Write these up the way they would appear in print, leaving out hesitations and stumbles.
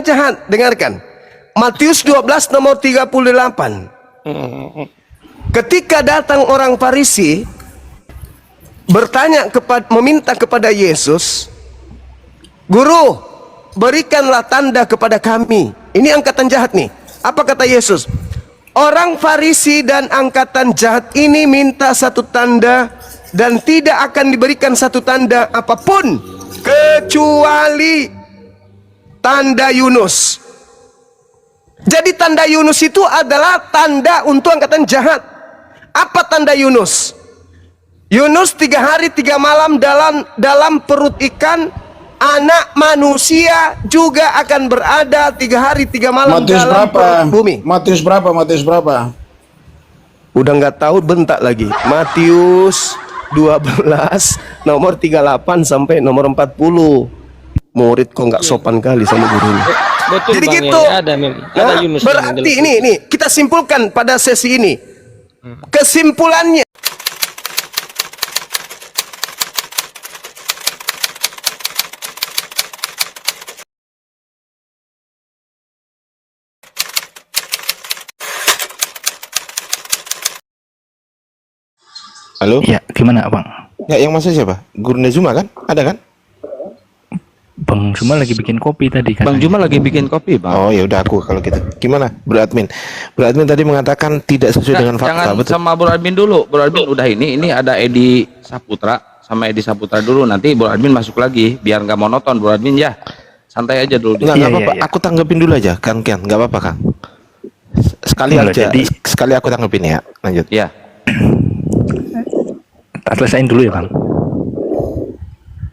jahat, dengarkan. Matius 12 nomor 38. Ketika datang orang Farisi bertanya meminta kepada Yesus, "Guru, berikanlah tanda kepada kami." Ini angkatan jahat nih. Apa kata Yesus? Orang Farisi dan angkatan jahat ini minta satu tanda, dan tidak akan diberikan satu tanda apapun kecuali tanda Yunus. Jadi tanda Yunus itu adalah tanda untuk angkatan jahat. Apa tanda Yunus? Yunus 3 hari 3 malam dalam perut ikan. Anak manusia juga akan berada 3 hari 3 malam Matius dalam berapa? perut bumi. Matius berapa? Udah nggak tahu, bentak lagi. Matius 12 nomor 38 sampai nomor 40. Murid kok nggak sopan kali sama gurunya. Betul, Jadi Bang, gitu. ya, ada Yunus Berarti ini kita simpulkan pada sesi ini. Kesimpulannya, Halo? Ya, gimana Bang? Ya, yang masuk siapa? Guru Nezuma kan? Ada kan? Bang Zuma lagi bikin kopi tadi kan? Bang Juma lagi bikin kopi, Bang. Oh, ya udah aku kalau gitu. Gimana, Bro Admin? Bro Admin tadi mengatakan tidak sesuai dengan fakta, Jangan betul? sama Bro Admin dulu. Bro Admin udah ini ada Edi Saputra, sama Edi Saputra dulu. Nanti Bro Admin masuk lagi biar nggak monoton, Bro Admin ya. Santai aja dulu. Nggak Iya, apa-apa. iya. Aku tanggepin dulu aja, Kang Kian. Nggak apa-apa, Kang. Sekali Nggak, aja. jadi- Sekali aku tanggepin ya. Lanjut. Ya. Tak selesain dulu ya Bang.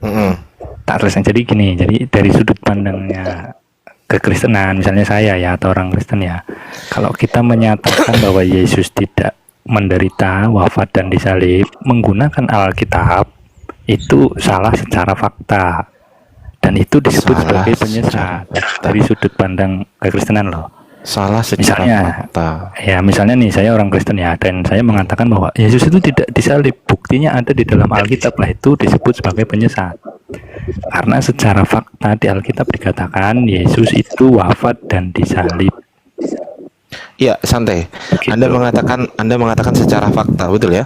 Mm-mm. Tak selesain. Jadi gini, jadi dari sudut pandangnya kekristenan, misalnya saya ya atau orang Kristen ya, kalau kita menyatakan bahwa Yesus tidak menderita, wafat dan disalib menggunakan Alkitab, itu salah secara fakta, dan itu disebut Salah sebagai secara penyesat fakta. dari sudut pandang kekristenan loh. Salah secara Misalnya, fakta. ya misalnya nih saya orang Kristen ya, dan saya mengatakan bahwa Yesus itu tidak disalib, buktinya ada di dalam Alkitab, lah itu disebut sebagai penyesat. Karena secara fakta di Alkitab dikatakan Yesus itu wafat dan disalib. Ya, santai. Gitu. Anda mengatakan secara fakta, betul ya?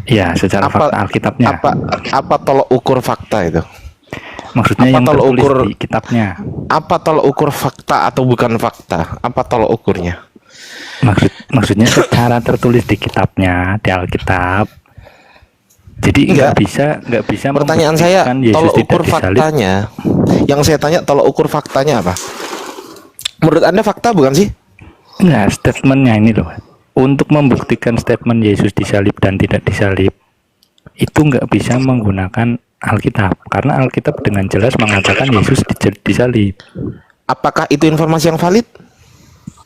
Ya, secara fakta Alkitabnya. Apa tolok ukur fakta itu? Maksudnya apa yang tolok tertulis ukur- di kitabnya. Apa tolok ukur fakta atau bukan fakta? Apa tolok ukurnya? Maksudnya secara tertulis di kitabnya, di Alkitab. Jadi Enggak. nggak bisa Pertanyaan saya, membuktikan Yesus tolok tidak ukur disalib. faktanya. Yang saya tanya, tolok ukur faktanya apa? Menurut Anda fakta bukan sih? Enggak, statementnya ini loh. Untuk membuktikan statement Yesus disalib dan tidak disalib, itu nggak bisa menggunakan Alkitab. Karena Alkitab dengan jelas mengatakan Yesus disalib. Apakah itu informasi yang valid?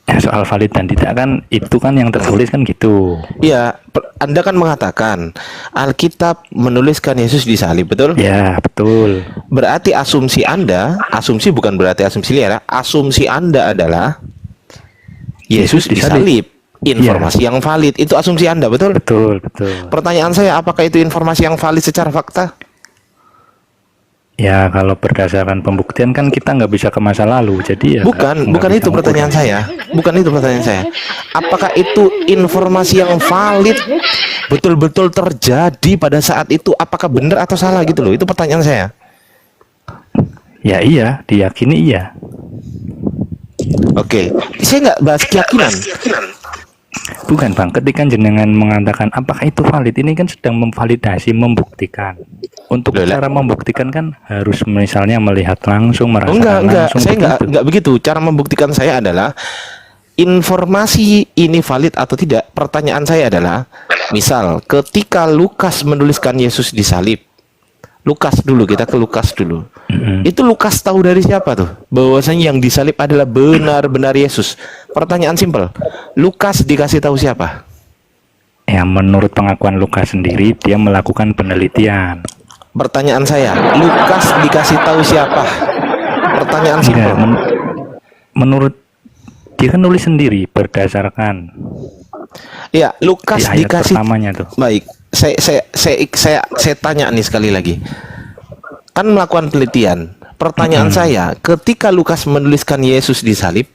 Ya, soal valid dan tidak kan, itu kan yang tertulis kan gitu. Iya, Anda kan mengatakan Alkitab menuliskan Yesus disalib, betul? Ya, betul. Berarti asumsi Anda, asumsi bukan berarti asumsi liar, asumsi Anda adalah Yesus disalib. Informasi yang valid, itu asumsi Anda, betul? Betul, betul. Pertanyaan saya, apakah itu informasi yang valid secara fakta? Ya, kalau berdasarkan pembuktian kan kita nggak bisa ke masa lalu, jadi ya Bukan nggak itu bisa pertanyaan ngukur. saya. Bukan itu pertanyaan saya. Apakah itu informasi yang valid betul-betul terjadi pada saat itu? Apakah benar atau salah gitu loh? Itu pertanyaan saya. Ya iya, diyakini iya. Oke, saya nggak bahas keyakinan. Bukan Bang, ketika jenengan mengatakan apakah itu valid, ini kan sedang memvalidasi, membuktikan. Untuk Loh, cara membuktikan kan harus misalnya melihat langsung, Oh, merasakan enggak. langsung. Saya begitu. enggak begitu. Cara membuktikan saya adalah informasi ini valid atau tidak. Pertanyaan saya adalah, misal ketika Lukas menuliskan Yesus disalib, Lukas dulu, kita ke Lukas dulu. Itu Lukas tahu dari siapa tuh? Bahwasanya yang disalib adalah benar-benar Yesus. Pertanyaan simpel. Lukas dikasih tahu siapa? Ya, menurut pengakuan Lukas sendiri, dia melakukan penelitian. Pertanyaan saya, Lukas dikasih tahu siapa? Pertanyaan simpel. Tidak, menurut dia kan nulis sendiri berdasarkan Ya, Lukas di ayat dikasih. pertamanya tuh. Baik, saya tanya nih sekali lagi. Kan melakukan penelitian. Pertanyaan saya, ketika Lukas menuliskan Yesus disalib,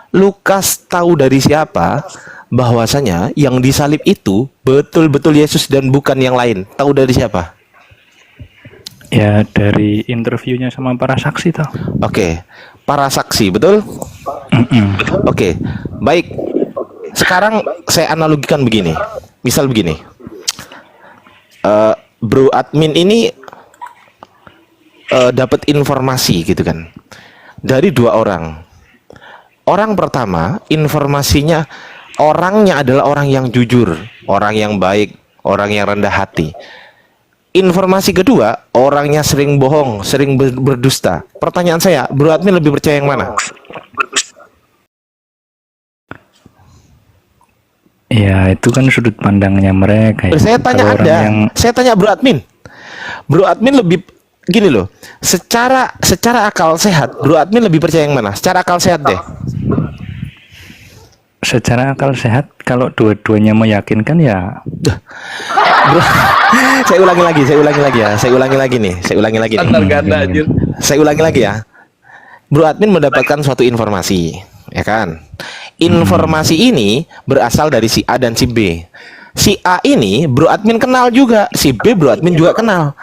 Lukas tahu dari siapa bahwasanya yang disalib itu betul-betul Yesus dan bukan yang lain? Tahu dari siapa? Ya dari interviewnya sama para saksi toh. Oke, para saksi, betul? Oke, baik. Sekarang saya analogikan begini. Misal begini. Bro admin ini dapat informasi gitu kan dari dua orang. Orang pertama, informasinya orangnya adalah orang yang jujur, orang yang baik, orang yang rendah hati. Informasi kedua, orangnya sering bohong, sering berdusta. Pertanyaan saya, Bro admin lebih percaya yang mana? Ya itu kan sudut pandangnya mereka ya. Saya tanya Kalau orang Anda, yang saya tanya Bro admin. Bro admin lebih gini loh. Secara akal sehat, Bro admin lebih percaya yang mana? Secara akal sehat deh. secara akal sehat kalau dua-duanya meyakinkan ya. Bro, saya ulangi lagi ya. Saya ulangi lagi nih. Standar ganda anjir. Saya ulangi lagi ya. Bro admin mendapatkan suatu informasi, ya kan? Informasi ini berasal dari si A dan si B. Si A ini Bro admin kenal juga, si B Bro admin juga kenal.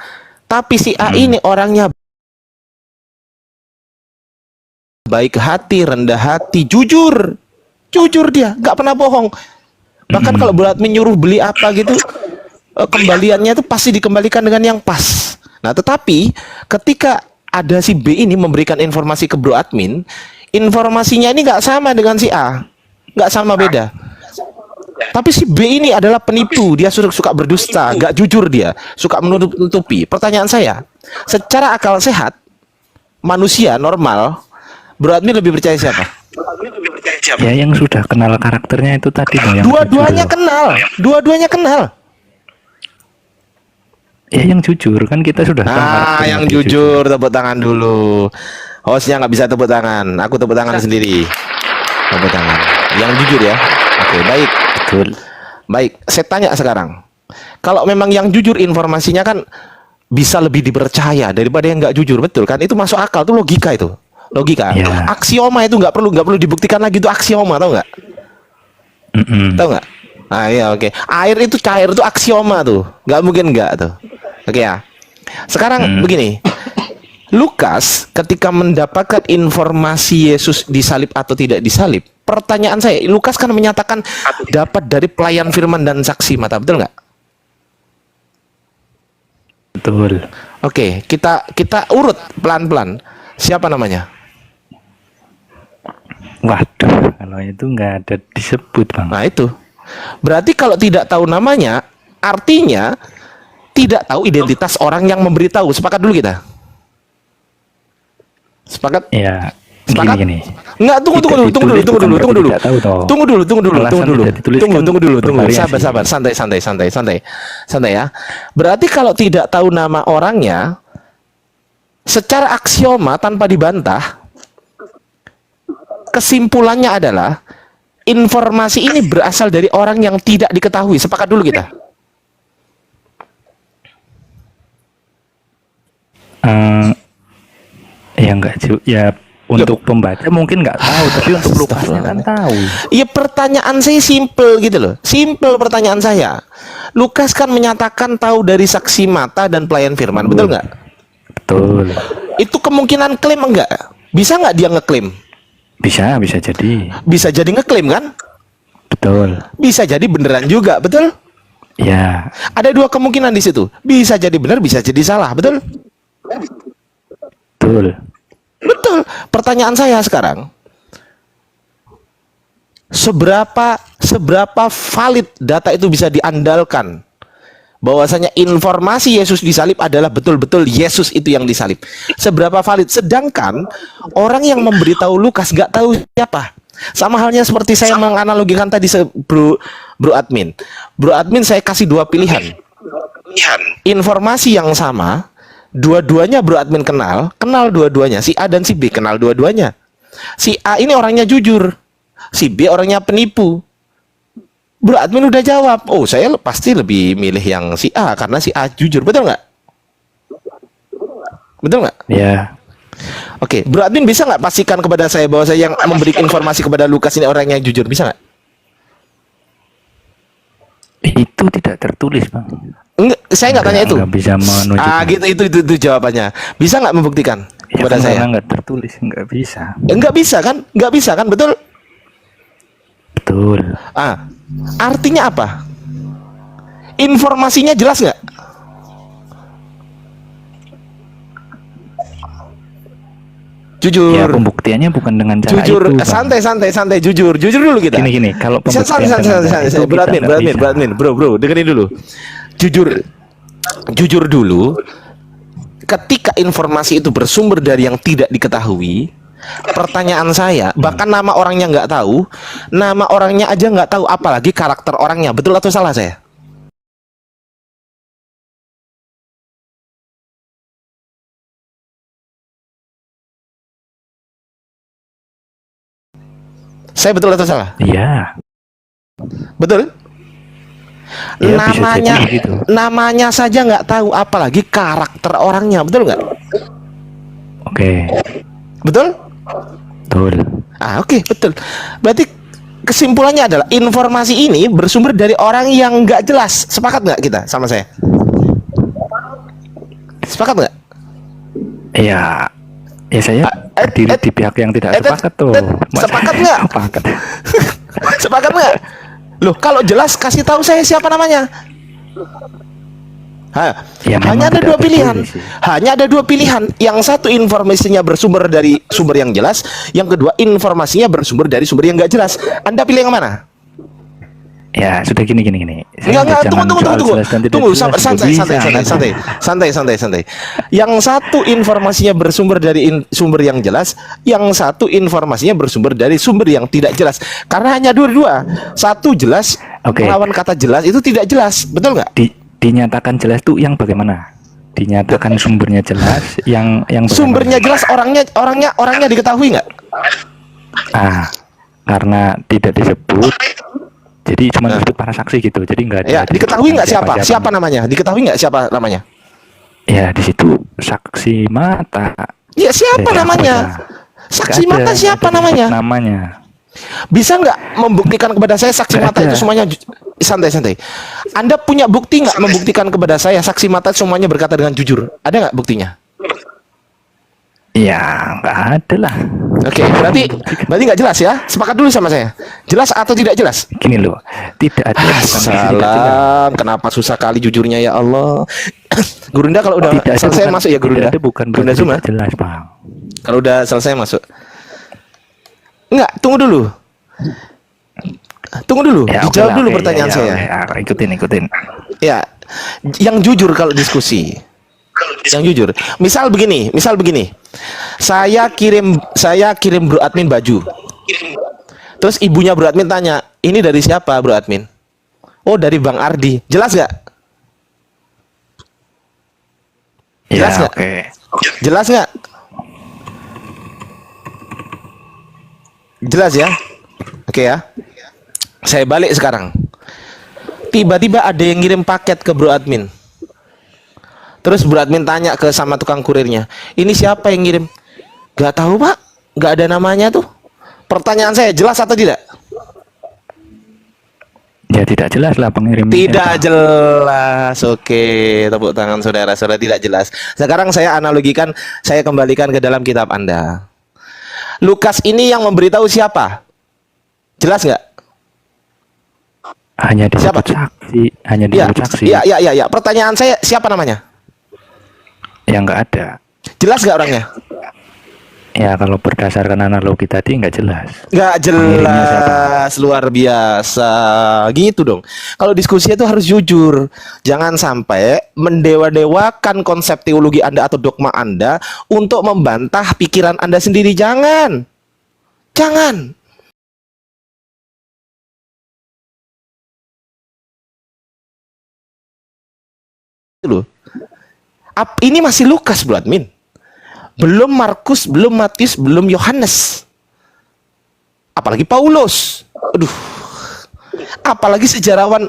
Tapi si A ini orangnya baik hati, rendah hati, jujur dia, nggak pernah bohong. Bahkan kalau Bro admin nyuruh beli apa gitu, kembaliannya itu pasti dikembalikan dengan yang pas. Nah, tetapi ketika ada si B ini memberikan informasi ke Bro admin, informasinya ini nggak sama dengan si A, nggak sama, beda. Tapi si B ini adalah penipu, dia suka berdusta, nggak jujur, dia suka menutupi. Pertanyaan saya, secara akal sehat manusia normal, Bro admin lebih percaya siapa? Ya yang sudah kenal karakternya itu tadi loh, yang Dua-duanya jujur. kenal, dua-duanya kenal. Ya yang jujur kan kita sudah tahu karakternya Yang dia jujur tepuk tangan dulu. Hostnya nggak bisa tepuk tangan, aku tepuk tangan sendiri. Tepuk tangan. Yang jujur ya. Oke, baik. Betul. Baik, saya tanya sekarang. Kalau memang yang jujur informasinya kan bisa lebih dipercaya daripada yang nggak jujur, betul kan? Itu masuk akal, tuh logika itu. Logika. Ya. Aksioma itu nggak perlu dibuktikan lagi, itu aksioma, tau nggak? Tahu nggak? Ah iya, oke. Air itu cair, itu aksioma tuh, nggak mungkin nggak tuh. Oke ya. Sekarang begini, Lukas ketika mendapatkan informasi Yesus disalib atau tidak disalib, pertanyaan saya, Lukas kan menyatakan dapat dari pelayan firman dan saksi mata, betul nggak? Betul. Oke, kita urut pelan-pelan. Siapa namanya? Waduh, kalau itu nggak ada disebut bang. Nah itu. Berarti kalau tidak tahu namanya, artinya tidak tahu identitas orang yang memberitahu. Sepakat dulu kita? Sepakat? Ya, Sepakat? gini. Enggak, tunggu dulu. Tidak ditulis bukan berarti tidak tahu, toh. Tunggu dulu. Alasan tidak ditulis kan Tunggu dulu. bervariasi. Sabar, santai ya. Berarti kalau tidak tahu nama orangnya, secara aksioma tanpa dibantah, kesimpulannya adalah informasi ini berasal dari orang yang tidak diketahui. Sepakat dulu kita? Ya enggak ya untuk pembaca mungkin nggak tahu, tapi untuk Lukasnya kan tahu. Iya, pertanyaan saya simple gitu loh. Simple pertanyaan saya. Lukas kan menyatakan tahu dari saksi mata dan pelayan firman, betul nggak? Betul. Itu kemungkinan klaim enggak? Bisa nggak dia ngeklaim? Bisa jadi. Bisa jadi ngeklaim kan? Betul. Bisa jadi beneran juga, betul? Ya, Ada dua kemungkinan di situ. Bisa jadi benar, bisa jadi salah, betul? betul. Betul. Pertanyaan saya sekarang, seberapa valid data itu bisa diandalkan bahwasanya informasi Yesus disalib adalah betul-betul Yesus itu yang disalib? Seberapa valid? Sedangkan orang yang memberitahu Lukas nggak tahu siapa. Sama halnya seperti saya menganalogikan tadi, bro admin. Bro admin, saya kasih dua pilihan. Informasi yang sama, dua-duanya bro admin kenal dua-duanya. Si A dan si B kenal dua-duanya. Si A ini orangnya jujur, si B orangnya penipu. Bro admin udah jawab, oh saya pasti lebih milih yang si A karena si A jujur, betul nggak? Betul nggak? Ya, Oke, Bro Admin bisa nggak pastikan kepada saya bahwa saya yang memberi informasi kepada Lukas ini orang yang jujur, bisa nggak? Itu tidak tertulis, Bang. Enggak, saya nggak tanya itu. Nggak bisa menunjukkan. Ah, gitu, itu jawabannya. Bisa nggak membuktikan Ya, kepada kan saya? karena nggak tertulis, nggak bisa. Nggak bisa kan? Nggak bisa kan? Betul? Betul. Ah, artinya apa? Informasinya jelas nggak? Jujur. Ya, pembuktiannya bukan dengan cara Jujur, itu, Bang. santai, jujur dulu kita. Gini, kalau Santai, pembuktian dengan cara itu Bro kita nggak bisa. Admin, bro, dengerin dulu. Jujur dulu. Ketika informasi itu bersumber dari yang tidak diketahui, pertanyaan saya, bahkan nama orangnya nggak tahu, nama orangnya aja nggak tahu, apalagi karakter orangnya, betul atau salah saya? Saya betul atau salah? Iya. Betul? Ya, bisa Namanya, jadi gitu. namanya saja nggak tahu, apalagi karakter orangnya, betul nggak? Oke. Betul? Betul. Ah, oke, betul. Berarti kesimpulannya adalah informasi ini bersumber dari orang yang nggak jelas. Sepakat nggak kita sama saya? Sepakat nggak? Iya. Ya saya berdiri di pihak yang tidak sepakat tuh. Sepakat nggak? Sepakat. Sepakat nggak? Loh, kalau jelas kasih tahu saya siapa namanya. Ya, Hanya memang ada tidak dua pilihan. tertulis sih. Hanya ada dua pilihan. Yang satu informasinya bersumber dari sumber yang jelas, yang kedua informasinya bersumber dari sumber yang nggak jelas. Anda pilih yang mana? Ya, sudah gini. Enggak, tunggu, santai. Santai. Yang satu informasinya bersumber dari sumber yang jelas, yang satu informasinya bersumber dari sumber yang tidak jelas. Karena hanya dua-dua. Satu jelas, Oke. melawan kata jelas itu tidak jelas, betul nggak? Dinyatakan jelas tuh yang bagaimana? Dinyatakan sumbernya jelas, yang bagaimana? Sumbernya jelas, orangnya diketahui nggak? Ah, karena tidak disebut. Jadi cuma disebut para saksi gitu. Jadi nggak ada. Ya, diketahui nggak siapa? siapa Siapa namanya? Diketahui nggak siapa namanya? Ya, di situ saksi mata. Ya, siapa Ya, namanya? apa? Saksi Nggak mata ada, siapa nggak ada namanya? disebut namanya. Bisa nggak membuktikan kepada saya saksi Nggak mata ada. itu semuanya santai? Anda punya bukti nggak membuktikan kepada saya saksi mata semuanya berkata dengan jujur? Ada nggak buktinya? Ya, nggak ada lah. Oke, berarti nggak jelas ya? Sepakat dulu sama saya. Jelas atau tidak jelas? Gini loh, tidak ada yang bukan tidak jelas. Salam, kenapa susah kali jujurnya ya Allah? Gurunda kalau udah Tidak ada selesai bukan- masuk ya Gurunda. Tidak ada bukan Gurunda berarti Zuma. tidak jelas, Bang. Kalau udah selesai masuk. Enggak, tunggu dulu. Ya, oke Dijawab lah, dulu oke, pertanyaan ya, saya. oke, ikutin. Ya, yang jujur kalau diskusi. Yang jujur. Misal begini. Saya kirim Bro Admin baju. Terus ibunya Bro Admin tanya, "Ini dari siapa, Bro Admin?" "Oh, dari Bang Ardi." Jelas nggak? Jelas Ya, nggak? oke. Jelas nggak? Jelas ya? Oke ya. Saya balik sekarang. Tiba-tiba ada yang ngirim paket ke Bro Admin. Terus Bro Admin tanya ke sama tukang kurirnya, "Ini siapa yang ngirim?" "Gak tahu, Pak. Gak ada namanya tuh." Pertanyaan saya, jelas atau tidak? Ya, tidak jelas lah pengirimnya. Tidak jelas. Oke, tepuk tangan saudara-saudara, tidak jelas. Sekarang saya analogikan, saya kembalikan ke dalam kitab Anda. Lukas ini yang memberitahu siapa? Jelas nggak? Hanya disebut Siapa? saksi, hanya Ya, disebut saksi. ya. Pertanyaan saya, siapa namanya? Yang nggak ada. Jelas nggak orangnya? Ya, kalau berdasarkan analogi tadi nggak jelas. Nggak Pengirimnya jelas, luar biasa. Gitu dong. Kalau diskusi itu harus jujur. Jangan sampai mendewa-dewakan konsep teologi Anda atau dogma Anda untuk membantah pikiran Anda sendiri. Jangan. Loh. Ini masih Lukas, Bro Admin. Belum Markus, belum Matius, belum Yohanes. Apalagi Paulus. Aduh. Apalagi sejarawan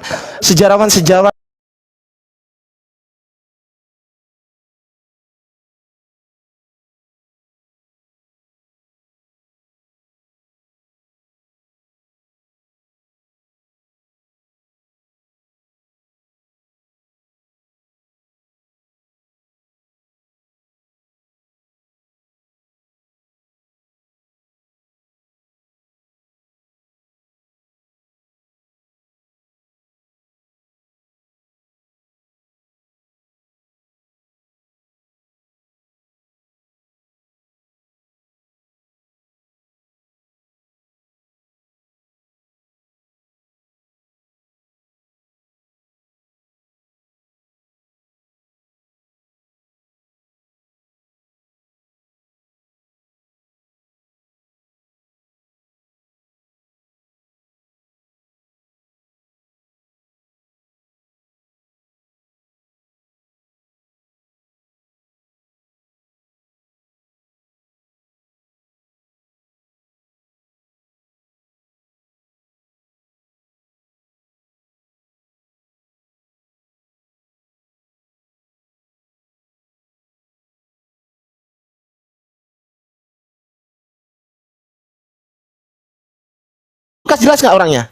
Lukas jelas nggak orangnya?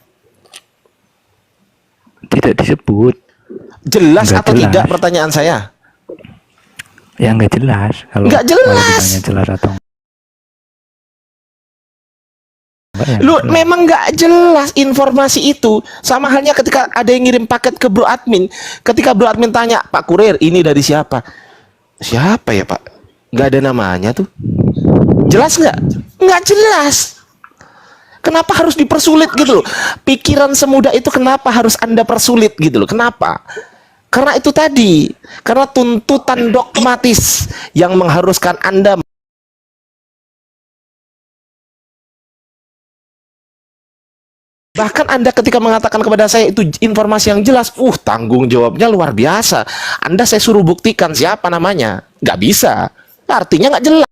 Tidak disebut. Jelas Nggak atau jelas. tidak pertanyaan saya? Ya nggak jelas. Kalau Nggak kalau jelas. ditanya jelas atau enggak, ya Lu nggak jelas. memang nggak jelas informasi itu. Sama halnya ketika ada yang ngirim paket ke bro admin. Ketika bro admin tanya, Pak Kurir, ini dari siapa? Siapa ya Pak? Nggak ada namanya tuh. Jelas nggak? Nggak jelas. Kenapa harus dipersulit gitu loh? Pikiran semudah itu kenapa harus Anda persulit gitu loh? Kenapa? Karena itu tadi. Karena tuntutan dogmatis yang mengharuskan Anda. Bahkan Anda ketika mengatakan kepada saya itu informasi yang jelas, tanggung jawabnya luar biasa. Anda saya suruh buktikan siapa namanya. Nggak bisa. Artinya nggak jelas.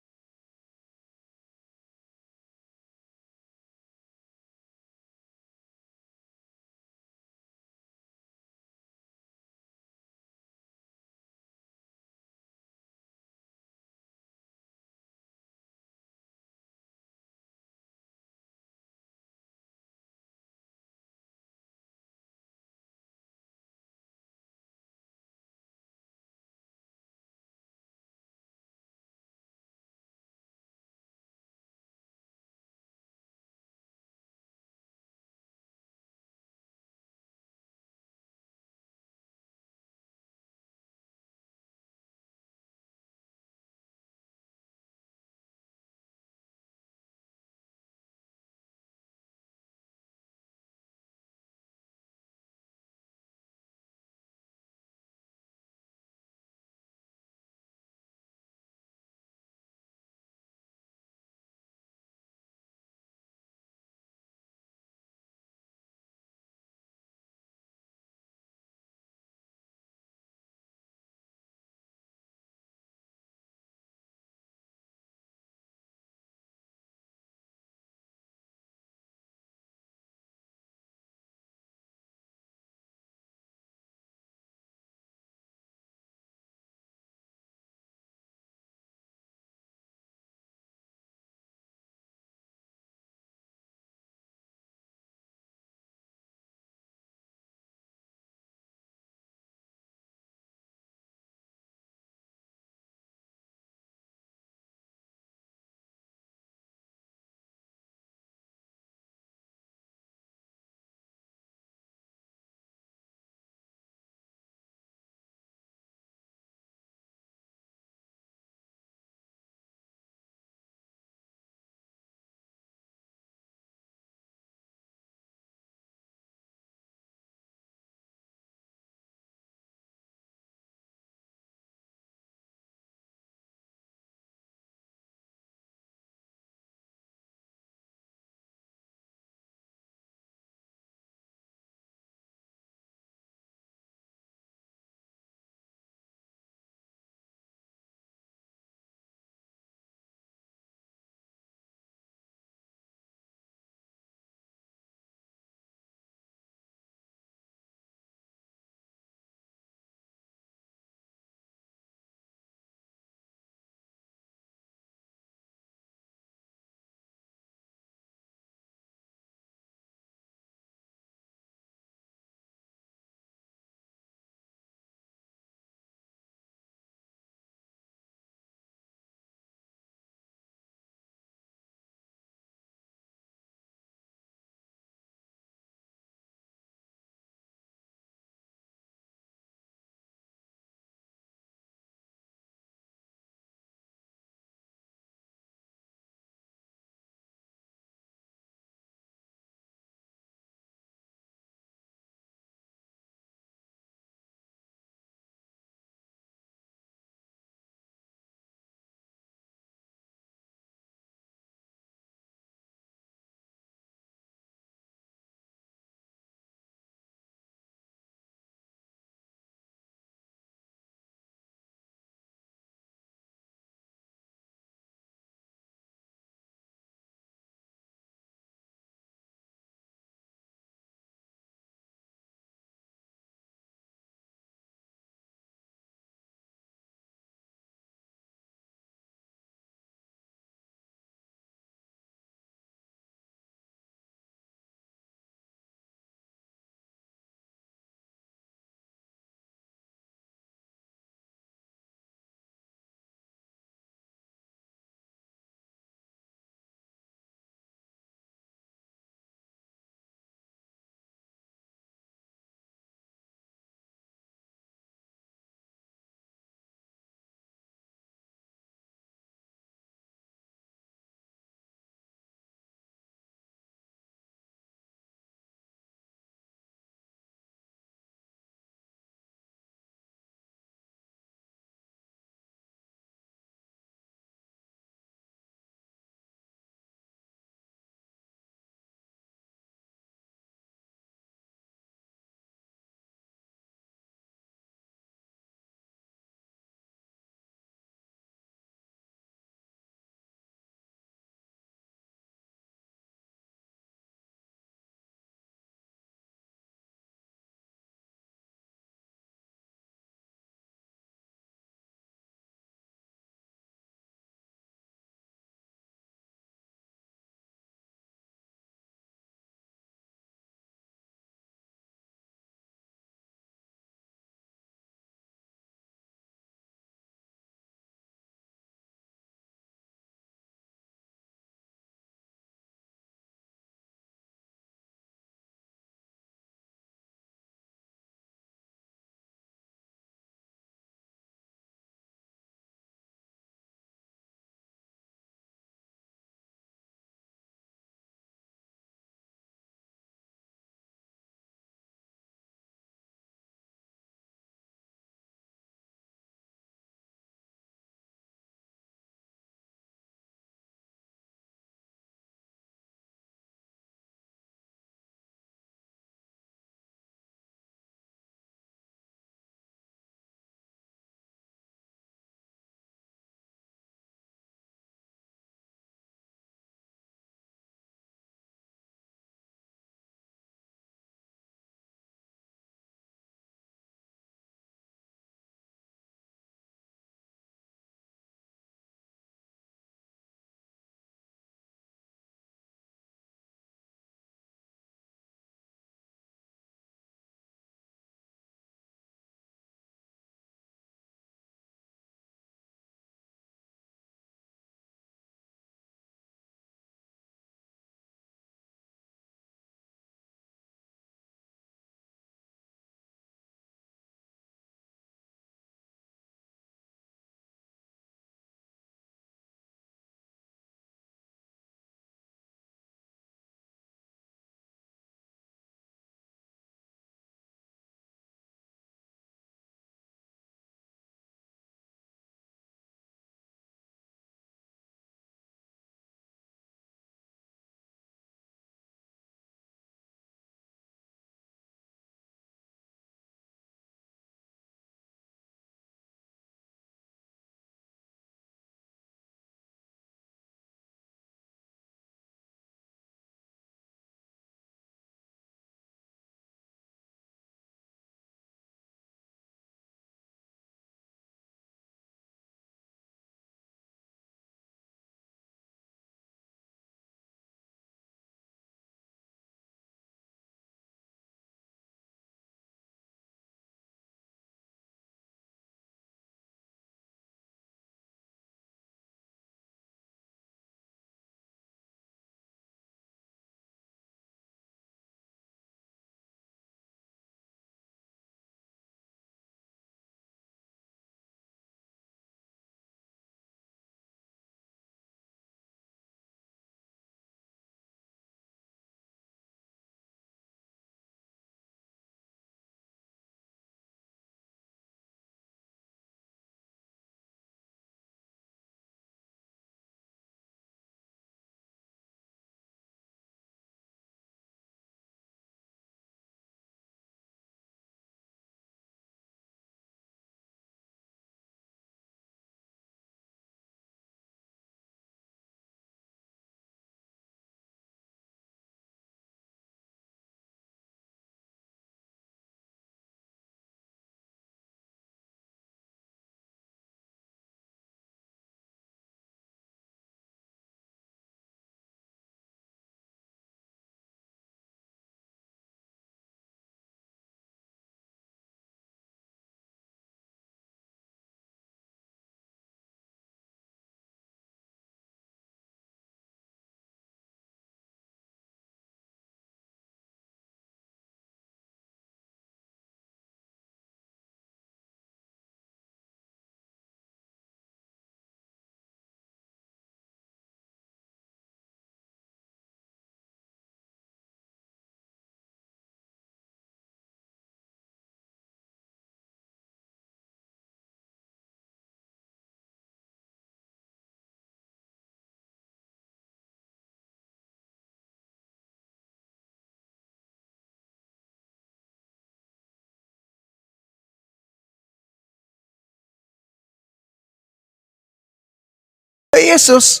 Yesus.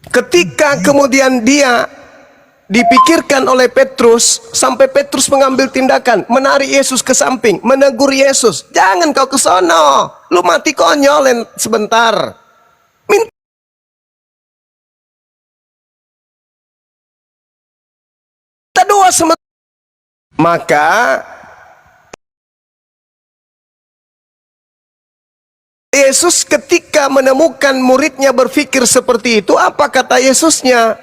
Ketika kemudian dia dipikirkan oleh Petrus, sampai Petrus mengambil tindakan, menarik Yesus ke samping, menegur Yesus, jangan kau ke sono, lu mati konyol sebentar, minta doa sebentar. Maka Yesus ketika menemukan muridnya berpikir seperti itu, apa kata Yesusnya?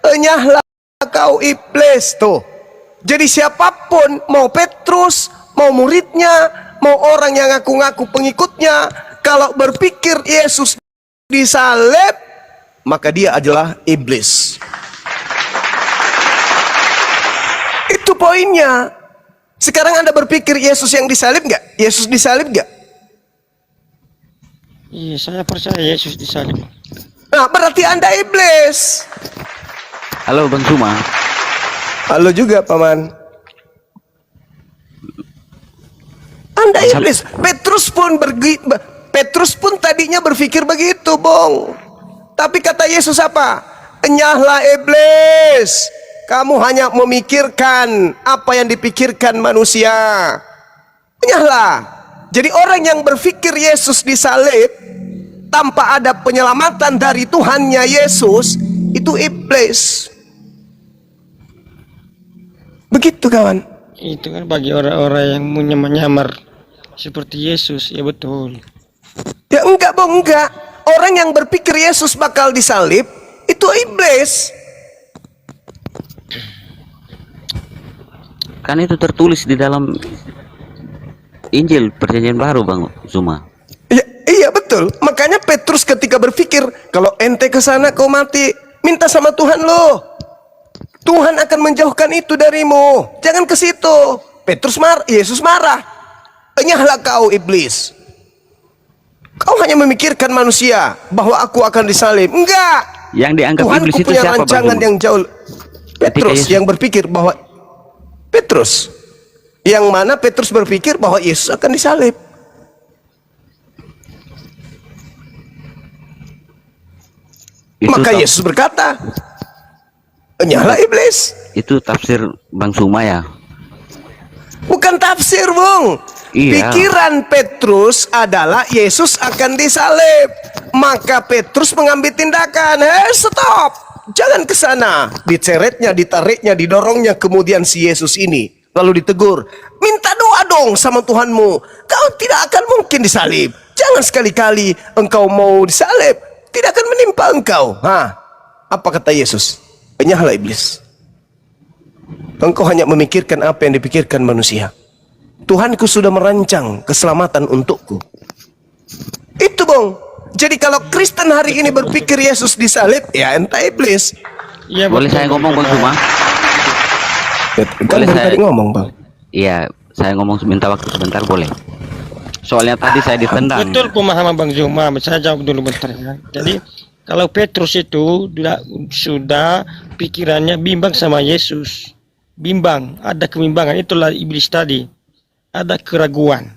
Enyahlah kau iblis. Tuh. Jadi siapapun, mau Petrus, mau muridnya, mau orang yang ngaku-ngaku pengikutnya, kalau berpikir Yesus disalib, maka dia adalah iblis. Itu poinnya. Sekarang Anda berpikir Yesus yang disalib nggak? Yesus disalib nggak? Iya, saya percaya Yesus disalib. Nah, berarti Anda iblis. Halo Bang Suma. Halo juga, Paman. Anda iblis. Petrus pun tadinya berpikir begitu, Bung. Tapi kata Yesus apa? Enyahlah iblis. Kamu hanya memikirkan apa yang dipikirkan manusia. Enyahlah. Jadi orang yang berpikir Yesus disalib tanpa ada penyelamatan dari Tuhannya Yesus, itu iblis. Begitu kawan. Itu kan bagi orang-orang yang menyamar seperti Yesus, ya betul. Ya enggak, Bang, enggak. Orang yang berpikir Yesus bakal disalib, itu iblis. Kan itu tertulis di dalam Injil Perjanjian Baru, Bang Zuma. Iya betul. Makanya Petrus ketika berpikir, kalau ente ke sana kau mati, minta sama Tuhan lo. Tuhan akan menjauhkan itu darimu. Jangan ke situ. Yesus marah. Enyahlah kau iblis. Kau hanya memikirkan manusia bahwa aku akan disalib. Enggak. Yang dianggap Tuhanku iblis itu punya siapa, rancangan Bang? yang jauh. Petrus yang berpikir bahwa yang mana Petrus berpikir bahwa Yesus akan disalib. Maka Yesus berkata, enyahlah iblis. Itu tafsir Bang Suma ya? Bukan tafsir, Bung. Iya. Pikiran Petrus adalah Yesus akan disalib. Maka Petrus mengambil tindakan. Stop. Jangan ke sana. Diceretnya, ditariknya, didorongnya kemudian si Yesus ini. Lalu ditegur, minta doa dong sama Tuhanmu. Kau tidak akan mungkin disalib. Jangan sekali-kali engkau mau disalib. Tidak akan menimpa engkau. Apa kata Yesus? Enyahlah iblis. Engkau hanya memikirkan apa yang dipikirkan manusia. Tuhanku sudah merancang keselamatan untukku. Itu, Bang. Jadi kalau Kristen hari ini berpikir Yesus disalib, ya entah iblis. Ya, Boleh saya ngomong, Bang Suma? Kan Boleh tadi saya ngomong, Bang. Iya, saya ngomong minta waktu sebentar boleh? Soalnya tadi saya ditendang. betul pemahaman Bang Zuma. Saya jawab dulu bentar ya. Jadi kalau Petrus itu sudah pikirannya bimbang sama Yesus. Bimbang, ada kebimbangan, itulah iblis tadi. Ada keraguan.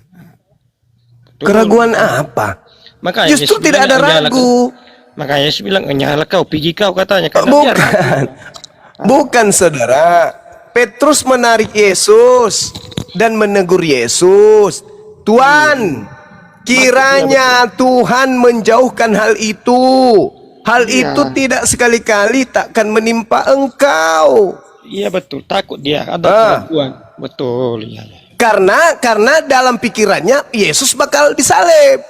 Betul. Keraguan apa? Makanya Justru Yesus tidak ada bilang, "Enyahlah ragu. Makanya Yesus bilang, enyahlah kau, pergi kau, katanya. Karena dia Bukan. ragu. Bukan, saudara. Petrus menarik Yesus dan menegur Yesus. Tuhan, kiranya Tuhan menjauhkan hal itu. Hal Iya. itu tidak sekali-kali takkan menimpa engkau. Iya betul, takut dia, ada keraguan. Betul, iya. Karena dalam pikirannya Yesus bakal disalib.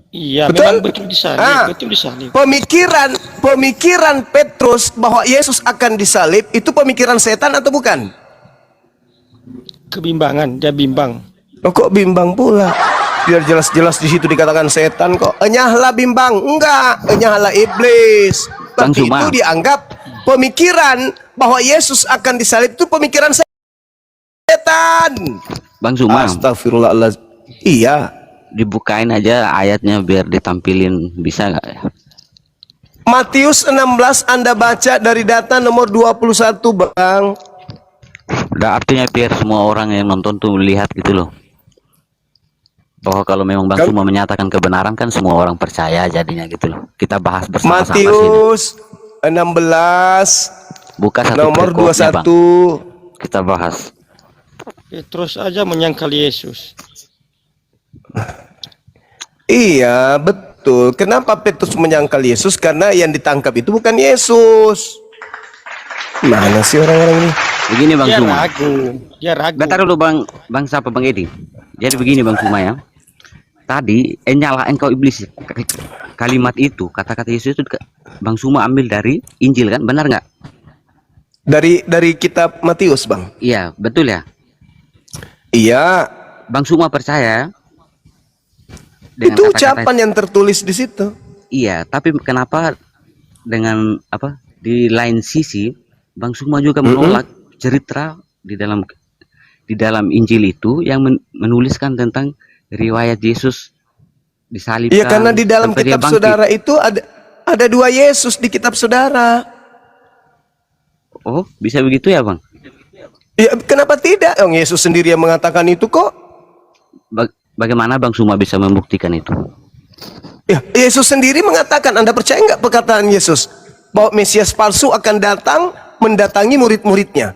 Iya, Betul? memang betul disalib, betul disalib. Pemikiran Petrus bahwa Yesus akan disalib itu pemikiran setan atau bukan? Kebimbangan, dia bimbang. Oh, kok bimbang pula? Biar jelas-jelas di situ dikatakan setan kok. Enyahlah bimbang. Enggak, enyahlah iblis. Bang Tapi Suma. itu dianggap pemikiran bahwa Yesus akan disalib itu pemikiran setan. Bang Suma, Astagfirullahaladzim. Iya. dibukain aja ayatnya biar ditampilin, bisa nggak ya? Matius 16 Anda baca dari data nomor 21, Bang. Udah, artinya biar semua orang yang nonton tuh lihat gitu loh. Oh, kalau memang Bang Suma menyatakan kebenaran kan semua orang percaya jadinya gitu loh. Kita bahas bersama-sama sini. Matius 16 Buka satu nomor perikopnya, Bang. 21. Kita bahas. Petrus aja menyangkal Yesus. Iya, betul. Kenapa Petrus menyangkal Yesus? Karena yang ditangkap itu bukan Yesus. Mana sih orang-orang ini? Begini Bang Dia Suma. ragu. Dia ragu. Bentar dulu Bang siapa Bang Edi. Jadi begini Bang Suma ya. Tadi nyala engkau iblis. Kalimat itu, kata-kata Yesus itu Bang Suma ambil dari Injil kan? Benar nggak? Dari kitab Matius, Bang. Iya, betul ya. Iya, Bang Suma percaya itu kata-kata ucapan yang tertulis di situ. Iya, tapi kenapa dengan apa? Di lain sisi Bang Suma juga menolak cerita di dalam Injil itu yang menuliskan tentang riwayat Yesus disalibkan. Iya, karena di dalam sampai dia kitab bangkit. saudara itu ada dua Yesus di kitab saudara. Oh, bisa begitu ya, Bang? Ya, kenapa tidak? Yesus sendiri yang mengatakan itu kok. Bagaimana Bang Suma bisa membuktikan itu? Ya, Yesus sendiri mengatakan, Anda percaya nggak perkataan Yesus? Bahwa Mesias palsu akan datang mendatangi murid-muridnya.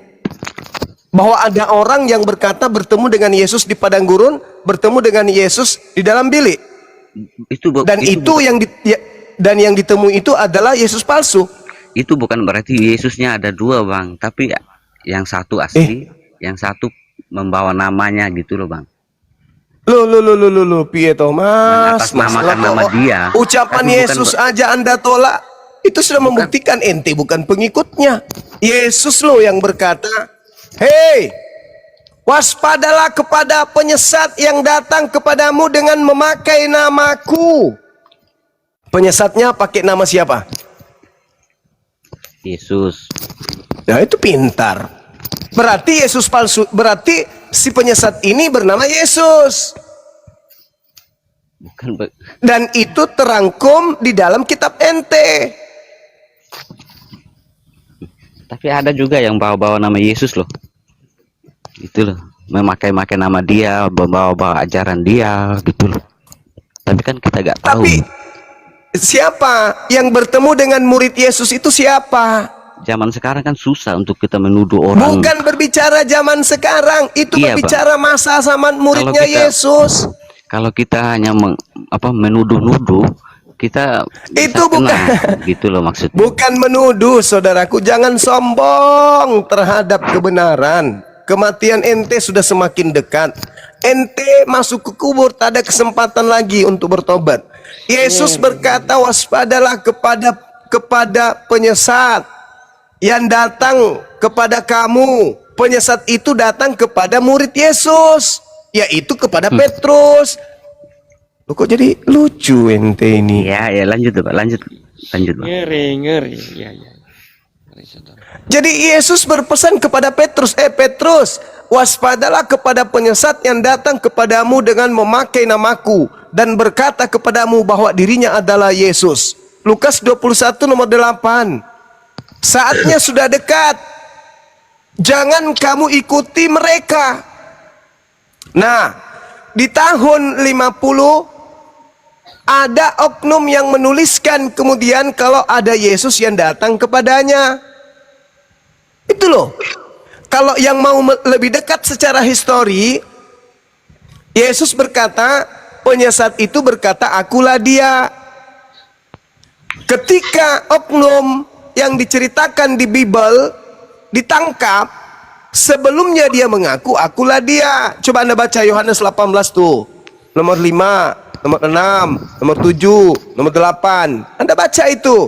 Bahwa ada orang yang berkata bertemu dengan Yesus di padang gurun, bertemu dengan Yesus di dalam bilik. Dan yang ditemui itu adalah Yesus palsu. Itu bukan berarti Yesusnya ada dua, Bang. Tapi yang satu asli, yang satu membawa namanya gitu loh, Bang. Loh, piye Thomas? Mengatasnamakan nama dia. Ucapan Tapi Yesus aja Anda tolak. Itu sudah membuktikan ente bukan pengikutnya. Yesus loh yang berkata, "Hei, waspadalah kepada penyesat yang datang kepadamu dengan memakai namaku." Penyesatnya pakai nama siapa? Yesus. Nah, itu pintar. Berarti Yesus palsu. Berarti si penyesat ini bernama Yesus. Dan itu terangkum di dalam kitab ente. Tapi ada juga yang bawa-bawa nama Yesus loh. Itu loh, memakai-makai nama dia, bawa-bawa ajaran dia gitu loh. Tapi kan kita gak tahu. Tapi siapa yang bertemu dengan murid Yesus itu siapa? Zaman sekarang kan susah untuk kita menuduh orang. Bukan berbicara zaman sekarang, itu Iya, berbicara masa zaman muridnya Yesus. Kalau kita hanya menuduh-nuduh, kita Itu bisa bukan kena, gitu loh maksudnya. bukan menuduh, saudaraku. Jangan sombong terhadap kebenaran. Kematian ente sudah semakin dekat. Ente masuk ke kubur, tak ada kesempatan lagi untuk bertobat. Yesus berkata, waspadalah kepada penyesat yang datang kepada kamu. Penyesat itu datang kepada murid Yesus, yaitu kepada Petrus. Loh, kok jadi lucu ente ini? Ya lanjut Pak, lanjut Pak. Ngeri. Ya. Jadi Yesus berpesan kepada Petrus, Petrus, waspadalah kepada penyesat yang datang kepadamu dengan memakai namaku dan berkata kepadamu bahwa dirinya adalah Yesus. Lukas 21 nomor 8. Saatnya sudah dekat. Jangan kamu ikuti mereka. Nah, di tahun 50 ada oknum yang menuliskan kemudian kalau ada Yesus yang datang kepadanya. Itu loh. Kalau yang mau lebih dekat secara histori, Yesus berkata, penyesat itu berkata, akulah dia. Ketika oknum yang diceritakan di Bible ditangkap, sebelumnya dia mengaku, akulah dia. Coba Anda baca Yohanes 18 tuh. Nomor 5, nomor 6, nomor 7, nomor 8. Anda baca itu.